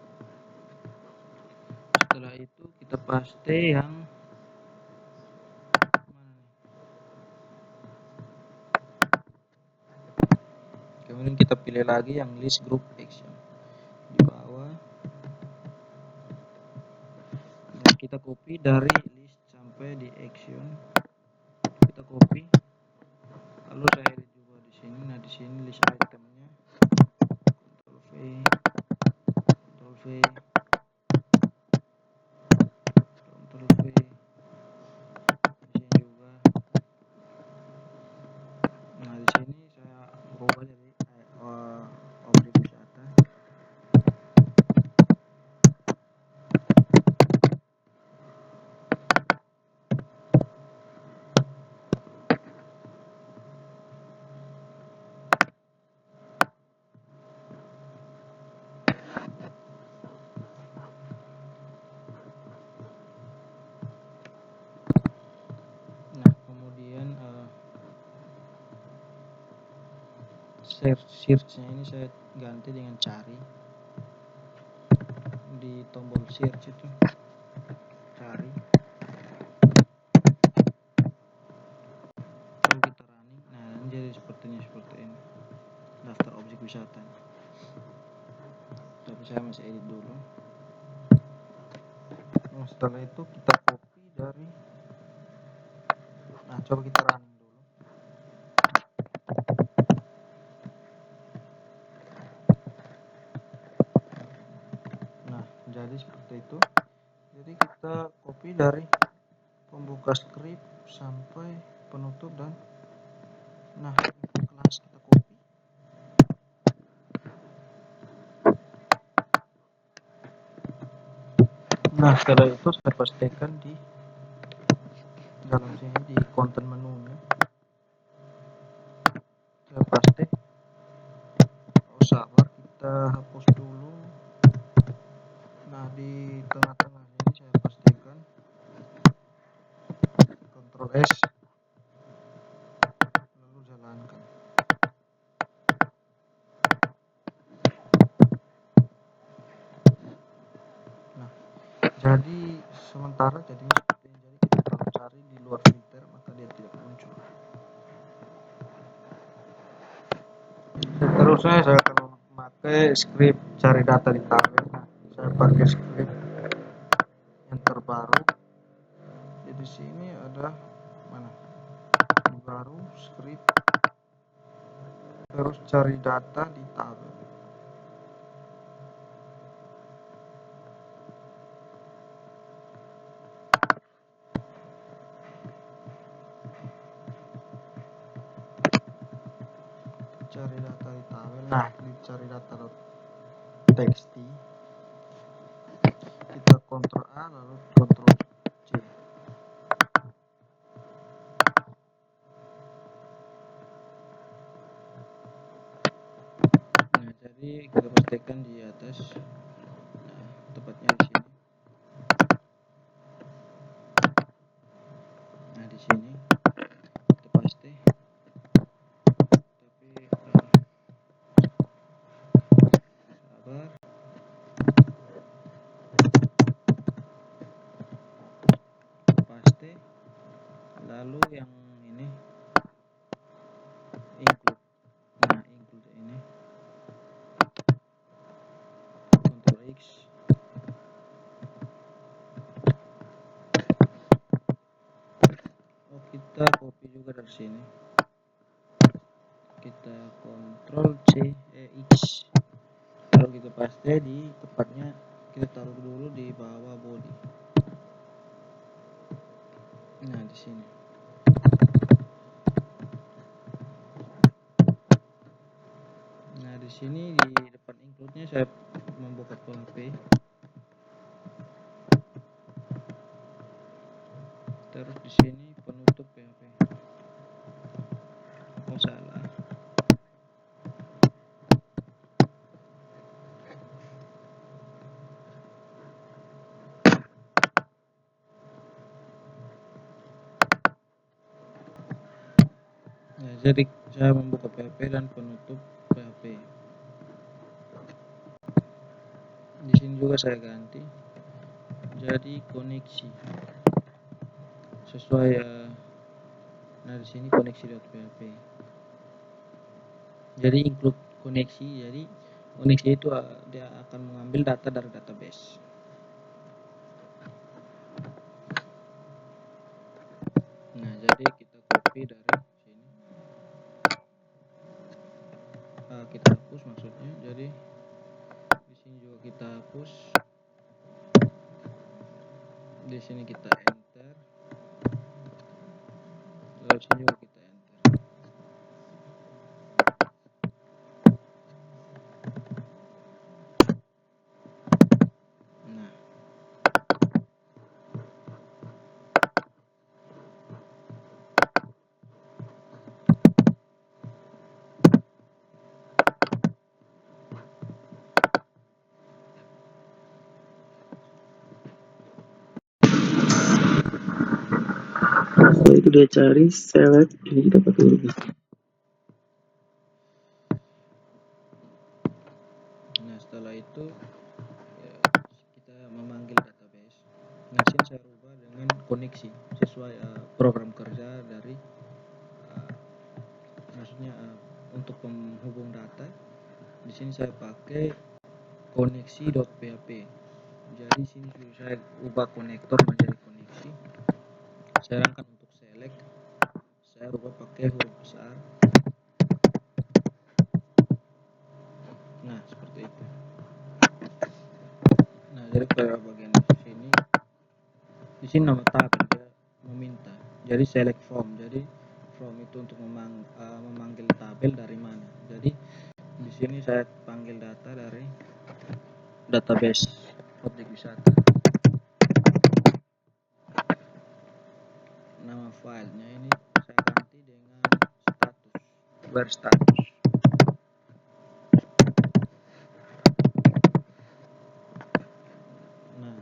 setelah itu kita paste yang mana nih? Kemudian kita pilih lagi yang list group action di bawah. Nah, kita copy dari list sampai di action. Kita copy. Lalu saya edit juga di sini. Nah, di sini list itemnya. Ctrl V, Ctrl V, di sini juga. Nah, di sini saya ubah jadi objek wisata. Nah, kemudian search-nya ini saya ganti dengan cari. Di tombol search itu cari. Lalu kita running. Nah, ini jadi seperti ini. Daftar objek wisata. Tapi saya masih edit dulu. Nah, setelah itu kita copy dari. Nah, coba kita running dulu. Nah, jadi seperti itu. Jadi kita copy dari pembuka script sampai penutup dan nah, kelas kita copy. Nah, setelah itu saya pastikan di dalam sini di konten menunya. Saya paste. Oh, sabar, kita hapus dulu. Nah, di tengah-tengah ini saya pastikan Ctrl S, lalu jalankan. Nah, jadi sementara jadinya seperti ini. Jadi kita kalau cari di luar filter maka dia tidak muncul. Seterusnya saya akan memakai script cari data di tabel. Nah, saya pakai script yang terbaru. Jadi di sini ada mana? Baru script terus cari data di tabel. Cari data di tabel. Nah, di cari data text, kita Ctrl A lalu Ctrl C. Nah, jadi kita pastikan di atas, nah tepatnya di sini. Nah, di sini kita paste, tapi sabar. Paste, lalu yang ini include. Nah, include ini Ctrl X, oh kita copy juga dari sini, kita Ctrl C X, lalu kita paste di tempatnya, kita taruh dulu di bawah body. Nah, di sini. Nah, di sini di depan include-nya saya membuka PHP. Terus di sini penutup PHP. Oh, salah. Nah, jadi saya membuka PHP dan penutup PHP. Di sini juga saya ganti jadi koneksi sesuai nah di sini koneksi.php. Jadi include koneksi, jadi koneksi itu dia akan mengambil data dari database. Nah, jadi kita copy dari sini, kita hapus maksudnya. Jadi di sini juga kita hapus, di sini kita enter, lalu sini juga kita enter. Nah, setelah itu dia cari select, ini kita pakai ini. nah setelah itu ya, kita memanggil database. Nah, sini saya rubah dengan koneksi sesuai program kerja dari maksudnya untuk penghubung data. Di sini saya pakai koneksi.php. Jadi sini saya ubah konektor menjadi koneksi. Sedangkan untuk select saya ubah pakai huruf besar. Nah, seperti itu. Nah, jadi pada bagian di sini nama tabel dia meminta. Jadi select from. Jadi from itu untuk memanggil tabel dari mana. Jadi di sini saya panggil data dari database objek wisata. Nama filenya ini saya ganti dengan status, berstatus. Nah,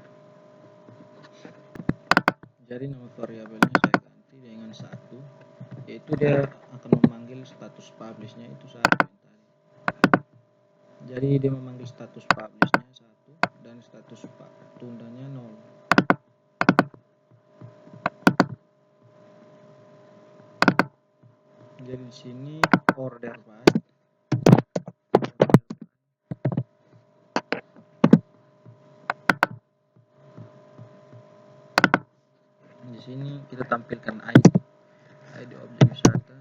jadi nama variabelnya saya ganti dengan 1, yaitu dia akan memanggil status publishnya itu 1 yang tadi. Jadi dia memanggil status publishnya 1 dan status tundanya 0. Jadi di sini order by, di sini kita tampilkan ID objek wisata,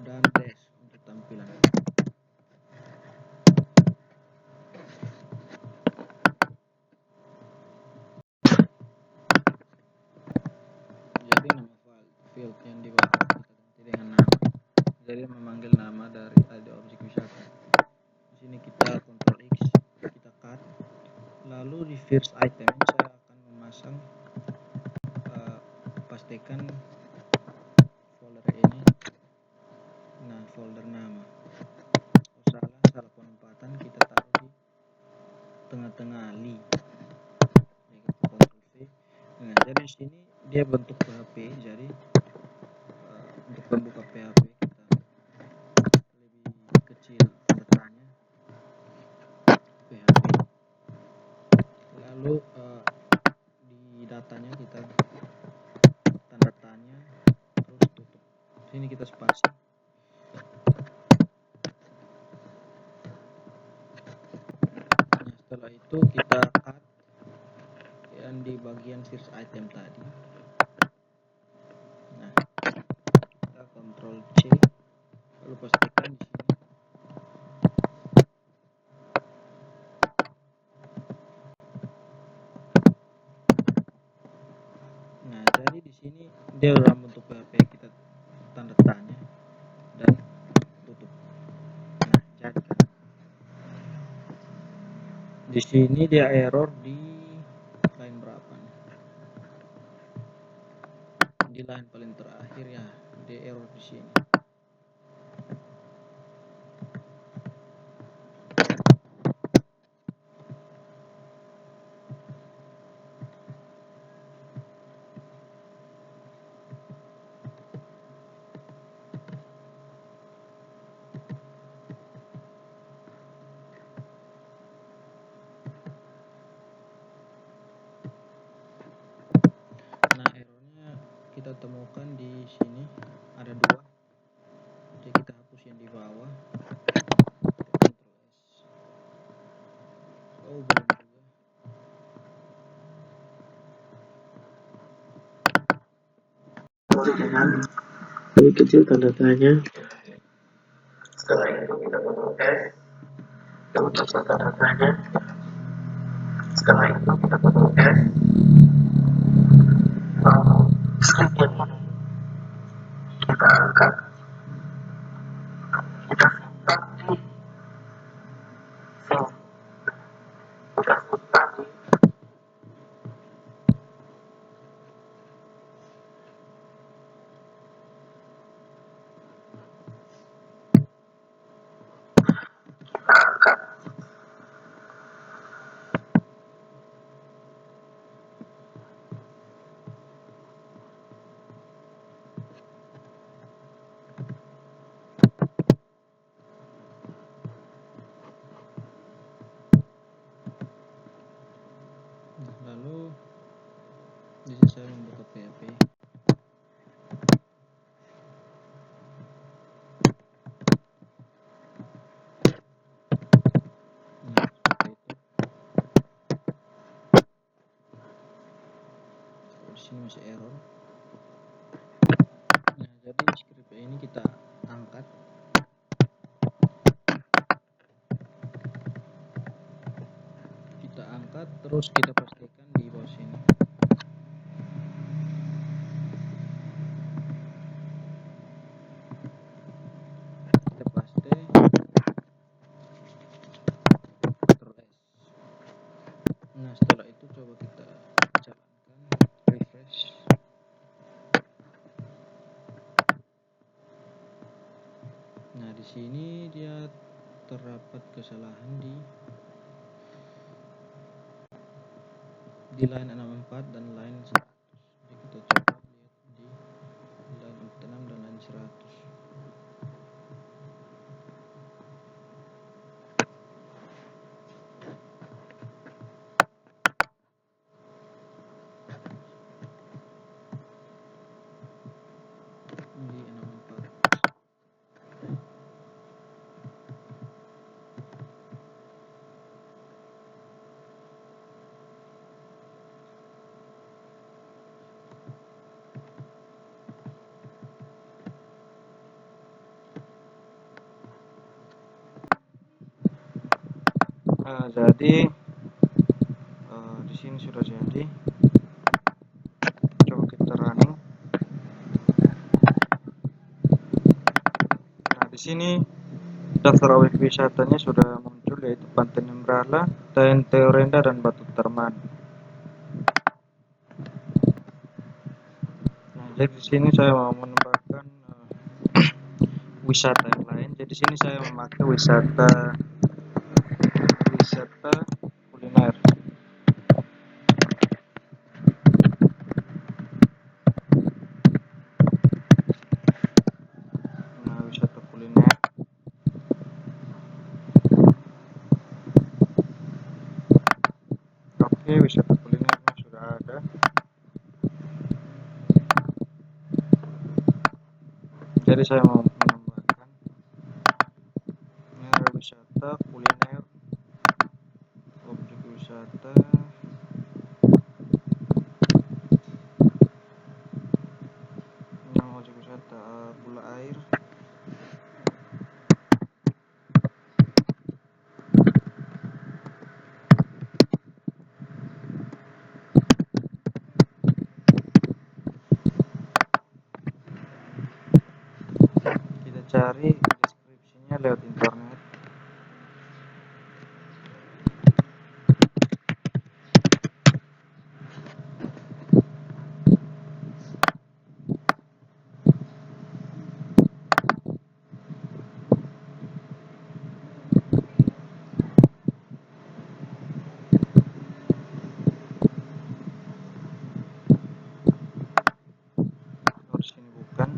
dan dash untuk tampilan. Jadi nama field yang di bawah kita ganti dengan nama. jadi memanggil nama dari ada objek wisata. Di sini kita Ctrl X, kita cut. Lalu di first item saya akan memasang pastikan folder ini, nah folder nama. Salah penempatan, kita taruh di tengah-tengah li. Ctrl V. Nah, jadi di sini dia bentuk PHP, jadi untuk membuka PHP kita lebih kecil tanda tanya PHP. Lalu di datanya kita tanda tanya terus tutup. Sini kita spasi. Nah, setelah itu kita cut yang di bagian search item tadi. Nah, kita Ctrl C, lalu pastikan di sini. Nah, jadi di sini dia dalam bentuk PHP, kita tanda tanya dan tutup. Nah, jadi kan di sini dia error di line berapa nih? Di line paling terakhir ya, dia error di sini. Nah, errornya kita temukan di sini ada dua, jadi kita hapus yang di bawah. Ctrl S. Oh, belum juga. Lebih kecil tanda tanya. Setelah itu kita Ctrl S, kita ucapkan tanda tanya. Setelah itu kita Ctrl S, sedikit kita angkat, kita simpan di sini, kita simpan di kita angkat. Lalu di sini saya membuka PHP. Nah, seperti itu. Di sini masih error. Nah, jadi script ini kita angkat. Kita angkat terus kita pastikan di bawah sini. Kita paste Ctrl S. Nah, setelah itu coba kita jalankan, refresh. Nah, di sini dia terdapat kesalahan di line 64 dan line 100. Jadi kita coba lihat di line 46 dan line 100. Di 64. Nah, jadi di sini sudah jadi. Coba kita running. sini daftar objek wisatanya sudah muncul, yaitu Pantai Nembrala, TNT Orenda, dan Batu Terman. Nah, jadi di sini saya mau menambahkan wisata yang lain. Jadi di sini saya memakai wisata kuliner. Nah, wisata kuliner. Oke, wisata kulinernya sudah ada. Jadi saya mau menambahkan wisata kuliner, objek wisata, objek wisata gula air. Kita cari deskripsinya lewat internet. Di sini bukan.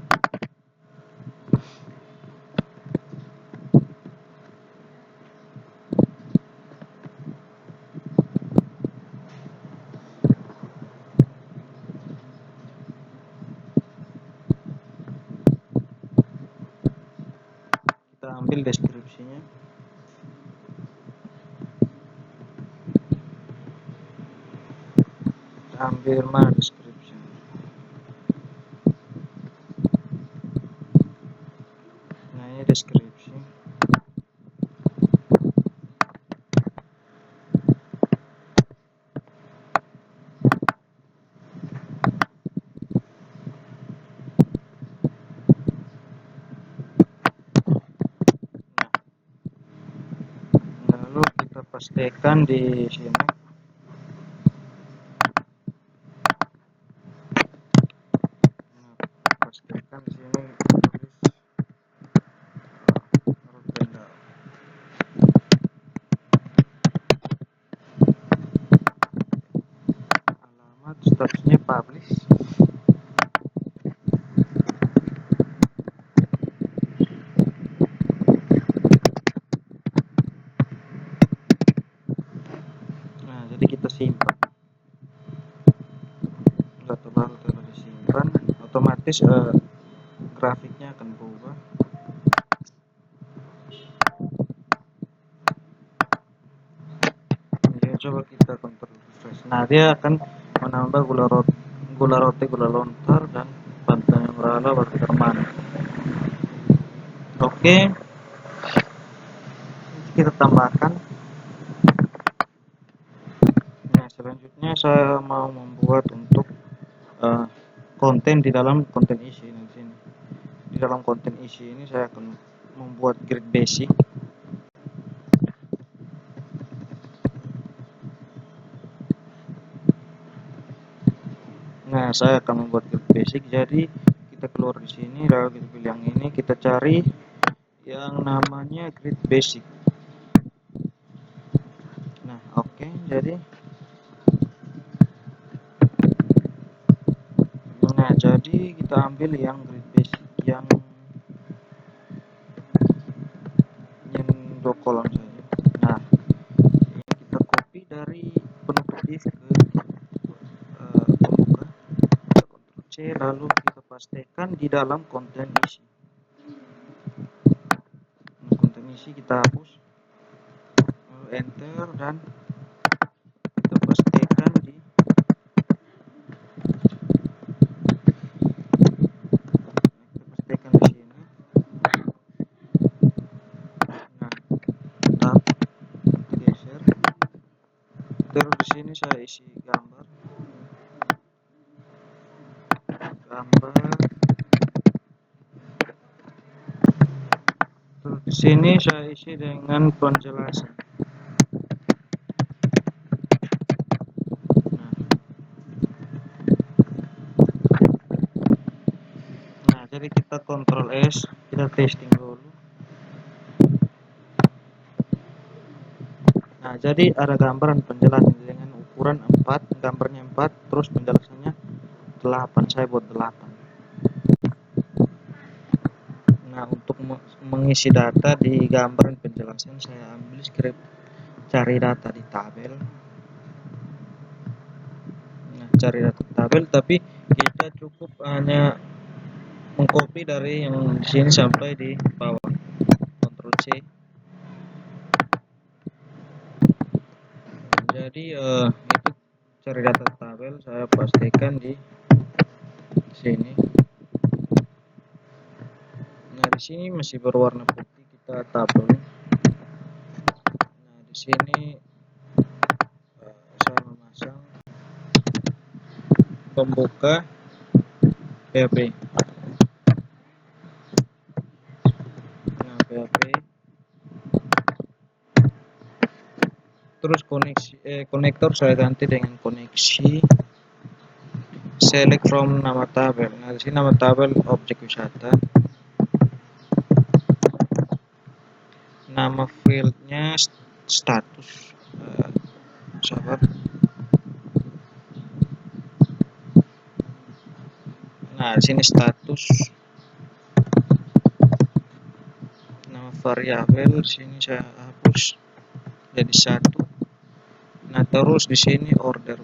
Kita ambil deskripsinya. Kita ambil mana deskripsinya? Nah, ini deskripsi. Lalu kita pastikan di sini. Pastikan di sini tulis Rutenda. Alamat, statusnya publish. Nah, jadi kita simpan. Data baru telah disimpan, otomatis grafiknya akan berubah. Ya, coba kita kontrol refresh. Nah, dia akan menambah gula roti, gula lontar, dan Pantai Nembrala, Batu Terman. Oke, kita tambahkan. Nah, selanjutnya saya mau membuat untuk konten di dalam konten isi ini. Di dalam konten isi ini saya akan membuat grid basic. Nah, saya akan membuat grid basic. Jadi kita keluar di sini, lalu kita pilih yang ini, kita cari yang namanya grid basic. Nah, oke, jadi kita ambil yang grid basic yang dua kolom saja. Nah, ini kita copy dari penutup div ke pembuka. Kita Ctrl C, lalu kita pastikan di dalam konten isi. Nah, konten isi kita hapus, lalu enter, dan kita pastikan di sini. Nah, tab, geser. Terus di sini saya isi gambar. sini saya isi dengan penjelasan. Nah, jadi kita Ctrl S, kita testing dulu. Nah, jadi ada gambaran penjelasan dengan ukuran 4, gambarnya 4, terus penjelasannya 8. Saya buat 8. Nah, untuk mengisi data di gambaran penjelasan, saya ambil script cari data di tabel. Nah, cari data di tabel, tapi kita cukup hanya mengcopy dari yang di sini sampai di bawah. Ctrl C. Jadi itu cari data tabel saya pastikan di sini. Nah, di sini masih berwarna putih, kita tabel. Nah, di sini saya memasang pembuka PHP. Nah, PHP. Terus konektor saya ganti dengan koneksi select from nama tabel. Nah, di sini nama tabel objek wisata. Nama fieldnya status. Sahabat. Nah, di sini status. Nama variabel sini saya hapus jadi 1. Nah, terus di sini order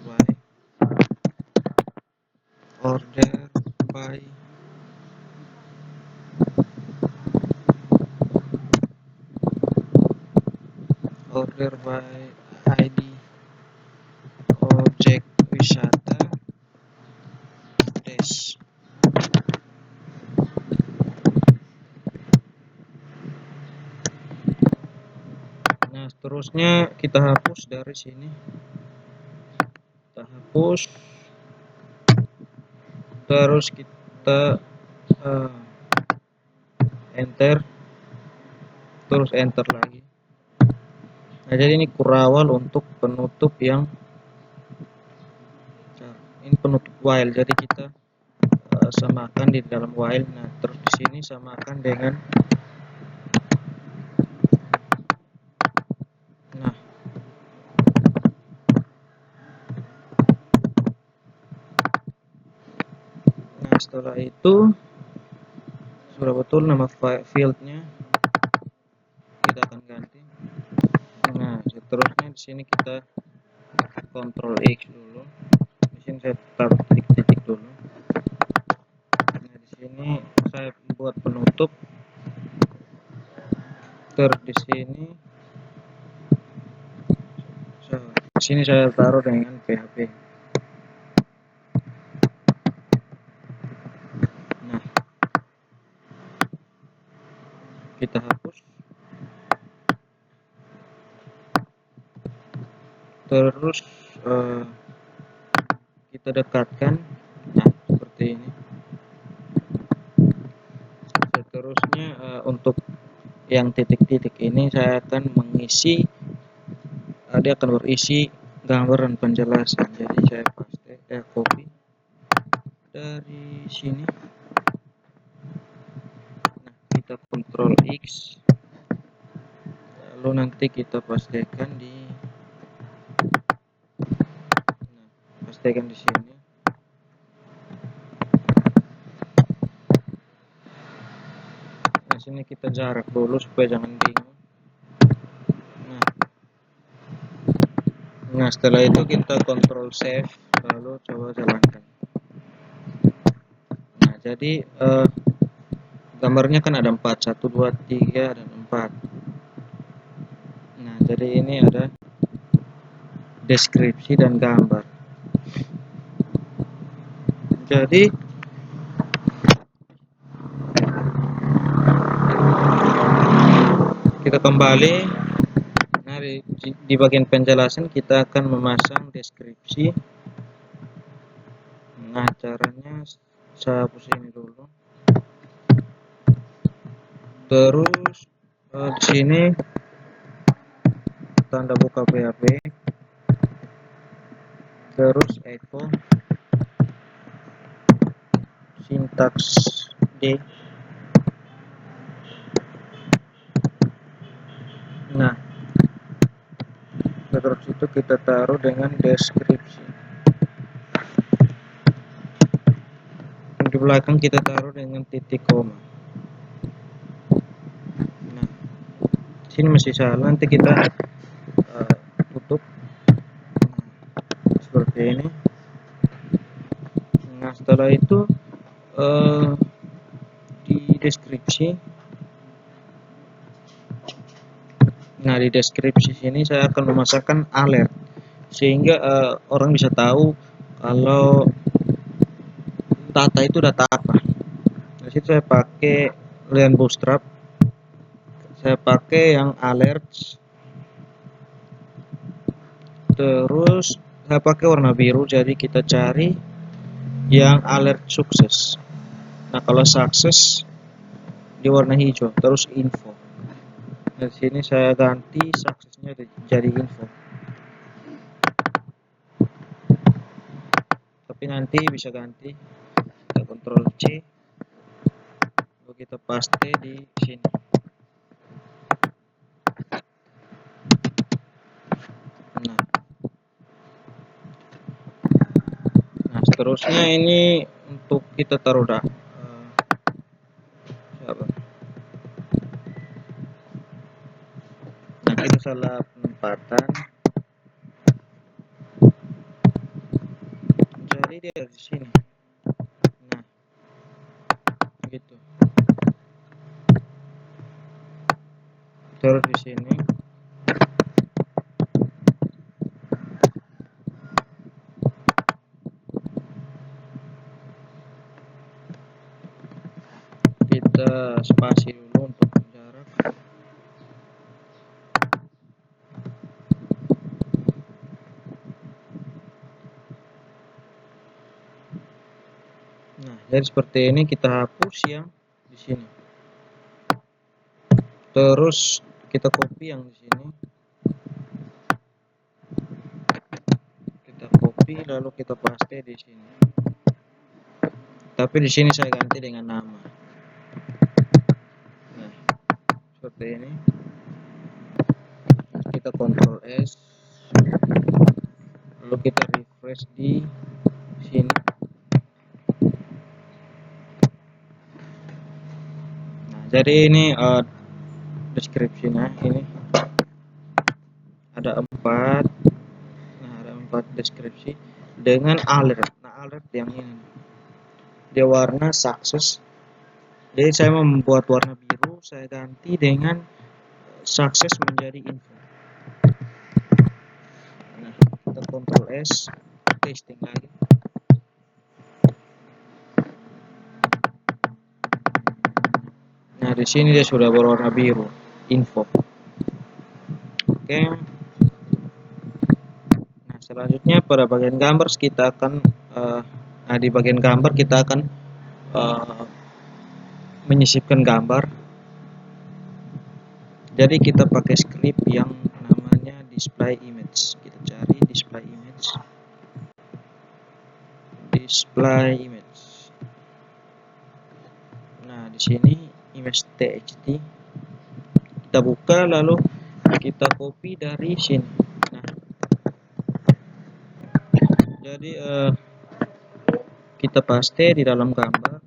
by ID objek wisata dash. Nah, seterusnya kita hapus dari sini. Kita hapus. Terus kita enter. Terus enter lagi. Nah, jadi ini kurawal untuk penutup yang ini penutup while. Jadi kita samakan di dalam while. Nah, terus di sini samakan dengan setelah itu sudah betul nama fieldnya kita akan ganti. Nah, seterusnya di sini kita Ctrl X dulu. Di sini saya taruh titik-titik dulu. Nah, di sini saya buat penutup. Terus di sini saya taruh dengan PHP. Nah, kita hapus. Terus kita dekatkan. Nah, seperti ini. Seterusnya untuk yang titik-titik ini saya akan mengisi, dia akan berisi gambaran penjelasan. Jadi saya copy dari sini. Nah, kita Ctrl X, lalu nanti kita pastikan di sini. Nah, sini kita jarak dulu supaya jangan bingung. Nah, setelah itu kita Ctrl save, lalu coba jalankan. Nah, jadi gambarnya kan ada 4, 1, 2, 3, dan 4. Nah, jadi ini ada deskripsi dan gambar. Jadi kita kembali. Nah, di bagian penjelasan kita akan memasang deskripsi. Nah, caranya saya hapus ini dulu. Terus Di sini tanda buka PHP, terus echo, sintaks D. Nah, terus itu kita taruh dengan deskripsi. Di belakang kita taruh dengan titik koma. Nah, sini masih salah, nanti kita tutup. Nah, seperti ini. Nah, setelah itu di deskripsi. Nah, di deskripsi sini saya akan memasukkan alert sehingga orang bisa tahu kalau data itu data apa. Di situ saya pakai Lion Bootstrap. Saya pakai yang alert. Terus saya pakai warna biru, jadi kita cari yang alert sukses. Nah, kalau sukses di warna hijau, terus info. Di sini saya ganti suksesnya jadi info. Tapi nanti bisa ganti. Kita Ctrl C, lalu kita paste di sini. Nah, seterusnya ini untuk kita taruh siapa? Nah, kita salah penempatan. Jadi dia di sini. Nah, gitu. Terus di sini. Kita spasi dulu untuk jarak. Nah, jadi seperti ini kita hapus yang di sini. Terus kita copy yang di sini. Kita copy lalu kita paste di sini. Tapi di sini saya ganti dengan nama. Nah, seperti ini. Kita Ctrl S. Lalu kita refresh di sini. Nah, jadi ini deskripsinya ini ada 4. Nah, ada 4 deskripsi dengan alert. Nah, alert yang ini dia warna sukses. Jadi saya membuat warna biru, saya ganti dengan sukses menjadi info. Nah, kita Ctrl S, pasting lagi. Nah, di sini dia sudah berwarna biru, info. Oke. Nah, selanjutnya pada bagian gambar kita akan di bagian gambar kita akan menyisipkan gambar. Jadi kita pakai script yang namanya display image. Kita cari display image. Display image. Nah, di sini image txt. Kita buka lalu kita copy dari sini. Nah, jadi kita paste di dalam gambar.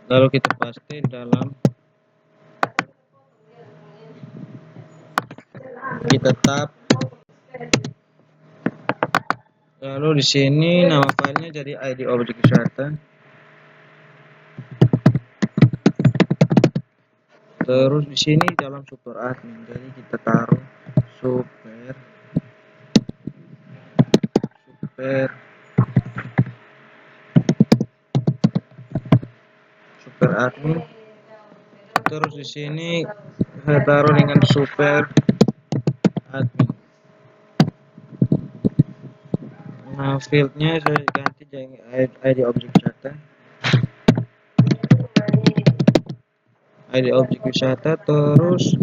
Lalu kita paste di dalam, kita tab. Lalu di sini nama filenya jadi ID object wisata. Terus di sini dalam super admin, jadi kita taruh super admin. Terus di sini saya taruh dengan super admin. Nah, fieldnya saya ganti jadi ID object wisata. ID objek wisata. Terus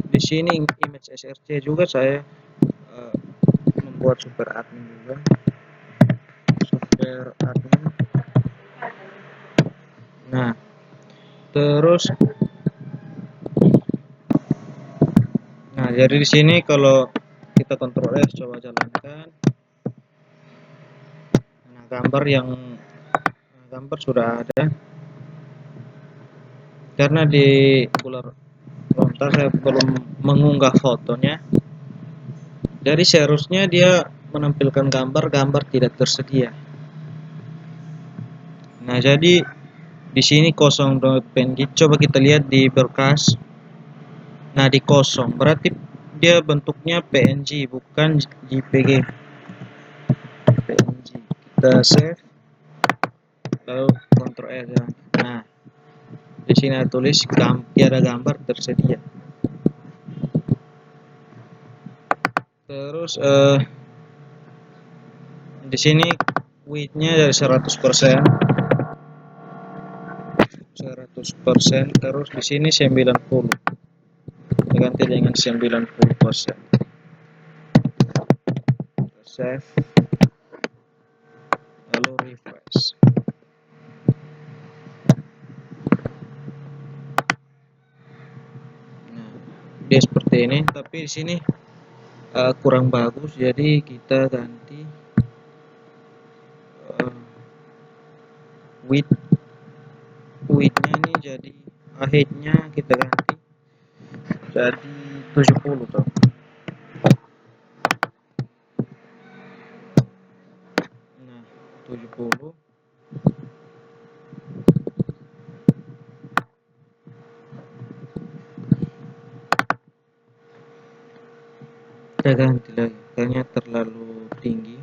di sini image src juga saya membuat super admin juga, super admin. Nah, terus jadi di sini kalau kita kontrol S coba jalankan. Nah, gambar sudah ada. Karena di Bular Lontar saya belum mengunggah fotonya, jadi seharusnya dia menampilkan gambar tidak tersedia. Nah, jadi di sini kosong download PNG. Coba kita lihat di berkas. Nah, di kosong berarti dia bentuknya PNG bukan JPG. PNG. Kita save, lalu Ctrl R. Nah, di sini ada tulis tiada gambar tersedia. Terus di sini width-nya dari 100%. 100%. Terus di sini 90. Ganti dengan 90%. Save, lalu refresh. Nah, dia seperti ini, tapi di sini kurang bagus, jadi kita ganti width-nya ini, jadi height-nya kita ganti jadi 70 toh. Nah, 70. Kita ganti lagi, kayaknya terlalu tinggi.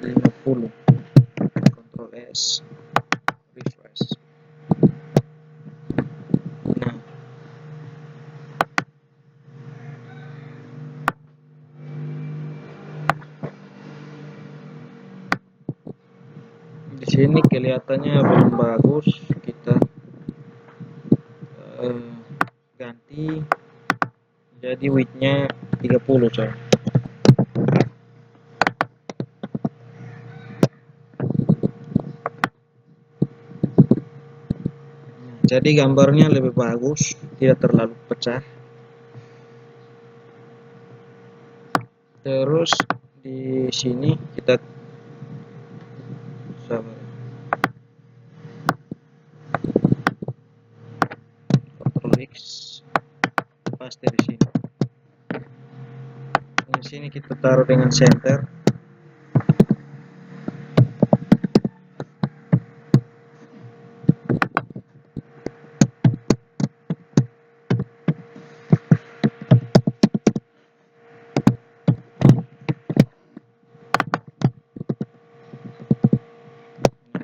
50. Ctrl S, refresh. Nah, di sini kelihatannya belum bagus. Kita ganti jadi width-nya 30 coy. Jadi gambarnya lebih bagus, tidak terlalu pecah. Terus di sini kita Ctrl X, paste di sini. Di sini kita taruh dengan center.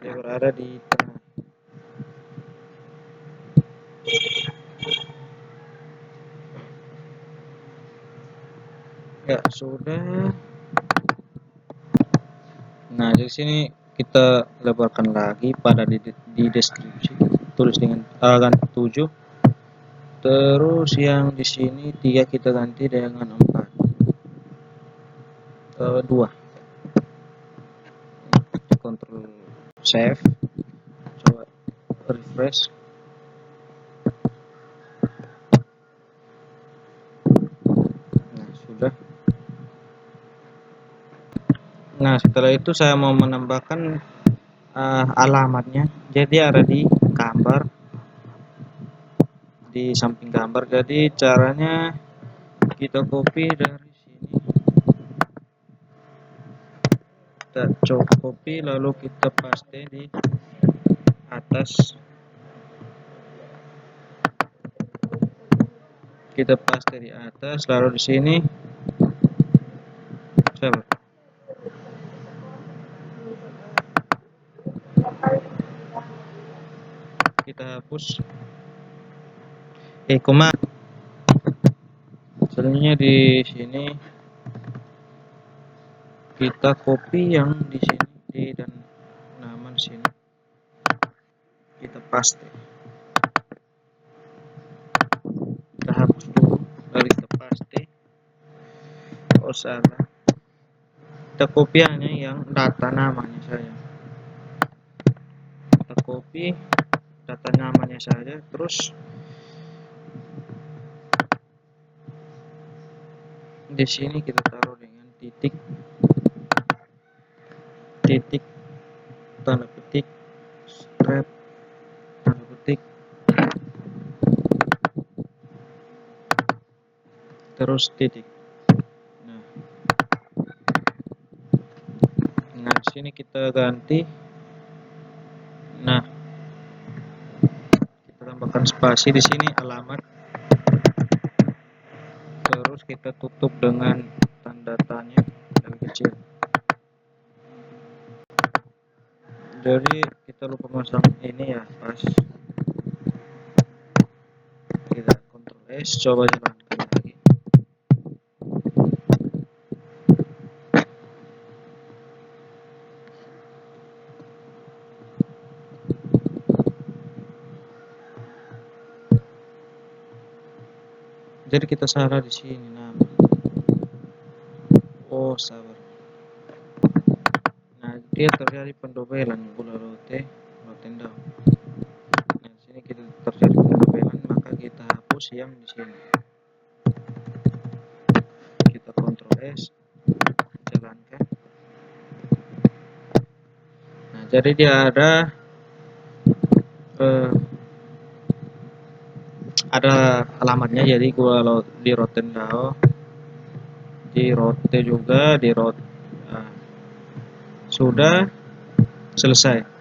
Dia berada di tengah. Ya sudah. Nah, di sini kita lebarkan lagi pada di deskripsi, tulis dengan ganti 7. Terus yang di sini 3 kita ganti dengan 4. 2. Ctrl save, coba refresh. Nah, sudah. Nah, setelah itu saya mau menambahkan alamatnya. Jadi ada di gambar, di samping gambar. Jadi caranya kita copy dari sini, kita copy lalu kita paste di atas. Kita paste di atas, lalu di sini kita hapus. Koma. Selanjutnya di sini kita copy yang di sini dan nama di sini kita paste. Oh salah, kita copy hanya yang data namanya saja, kita copy data namanya saja, terus di sini kita taruh dengan titik tanda petik strap tanda petik terus titik. Nah di sini kita ganti, nah kita tambahkan spasi di sini alamat, terus kita tutup dengan tanda tanya lebih kecil. Jadi kita lupa masang ini ya, pas kita Ctrl S, coba jalankan lagi. Jadi kita salah di sini nama. Oh sabar. Nah dia terjadi pendobelan gula rote down. Nah di sini kita terjadi pendobelan, maka kita hapus yang di sini. Kita Ctrl S, jalankan. Nah jadi dia ada alamatnya, jadi gua di Rotendao, di Rote juga, di Rote. Nah, sudah selesai.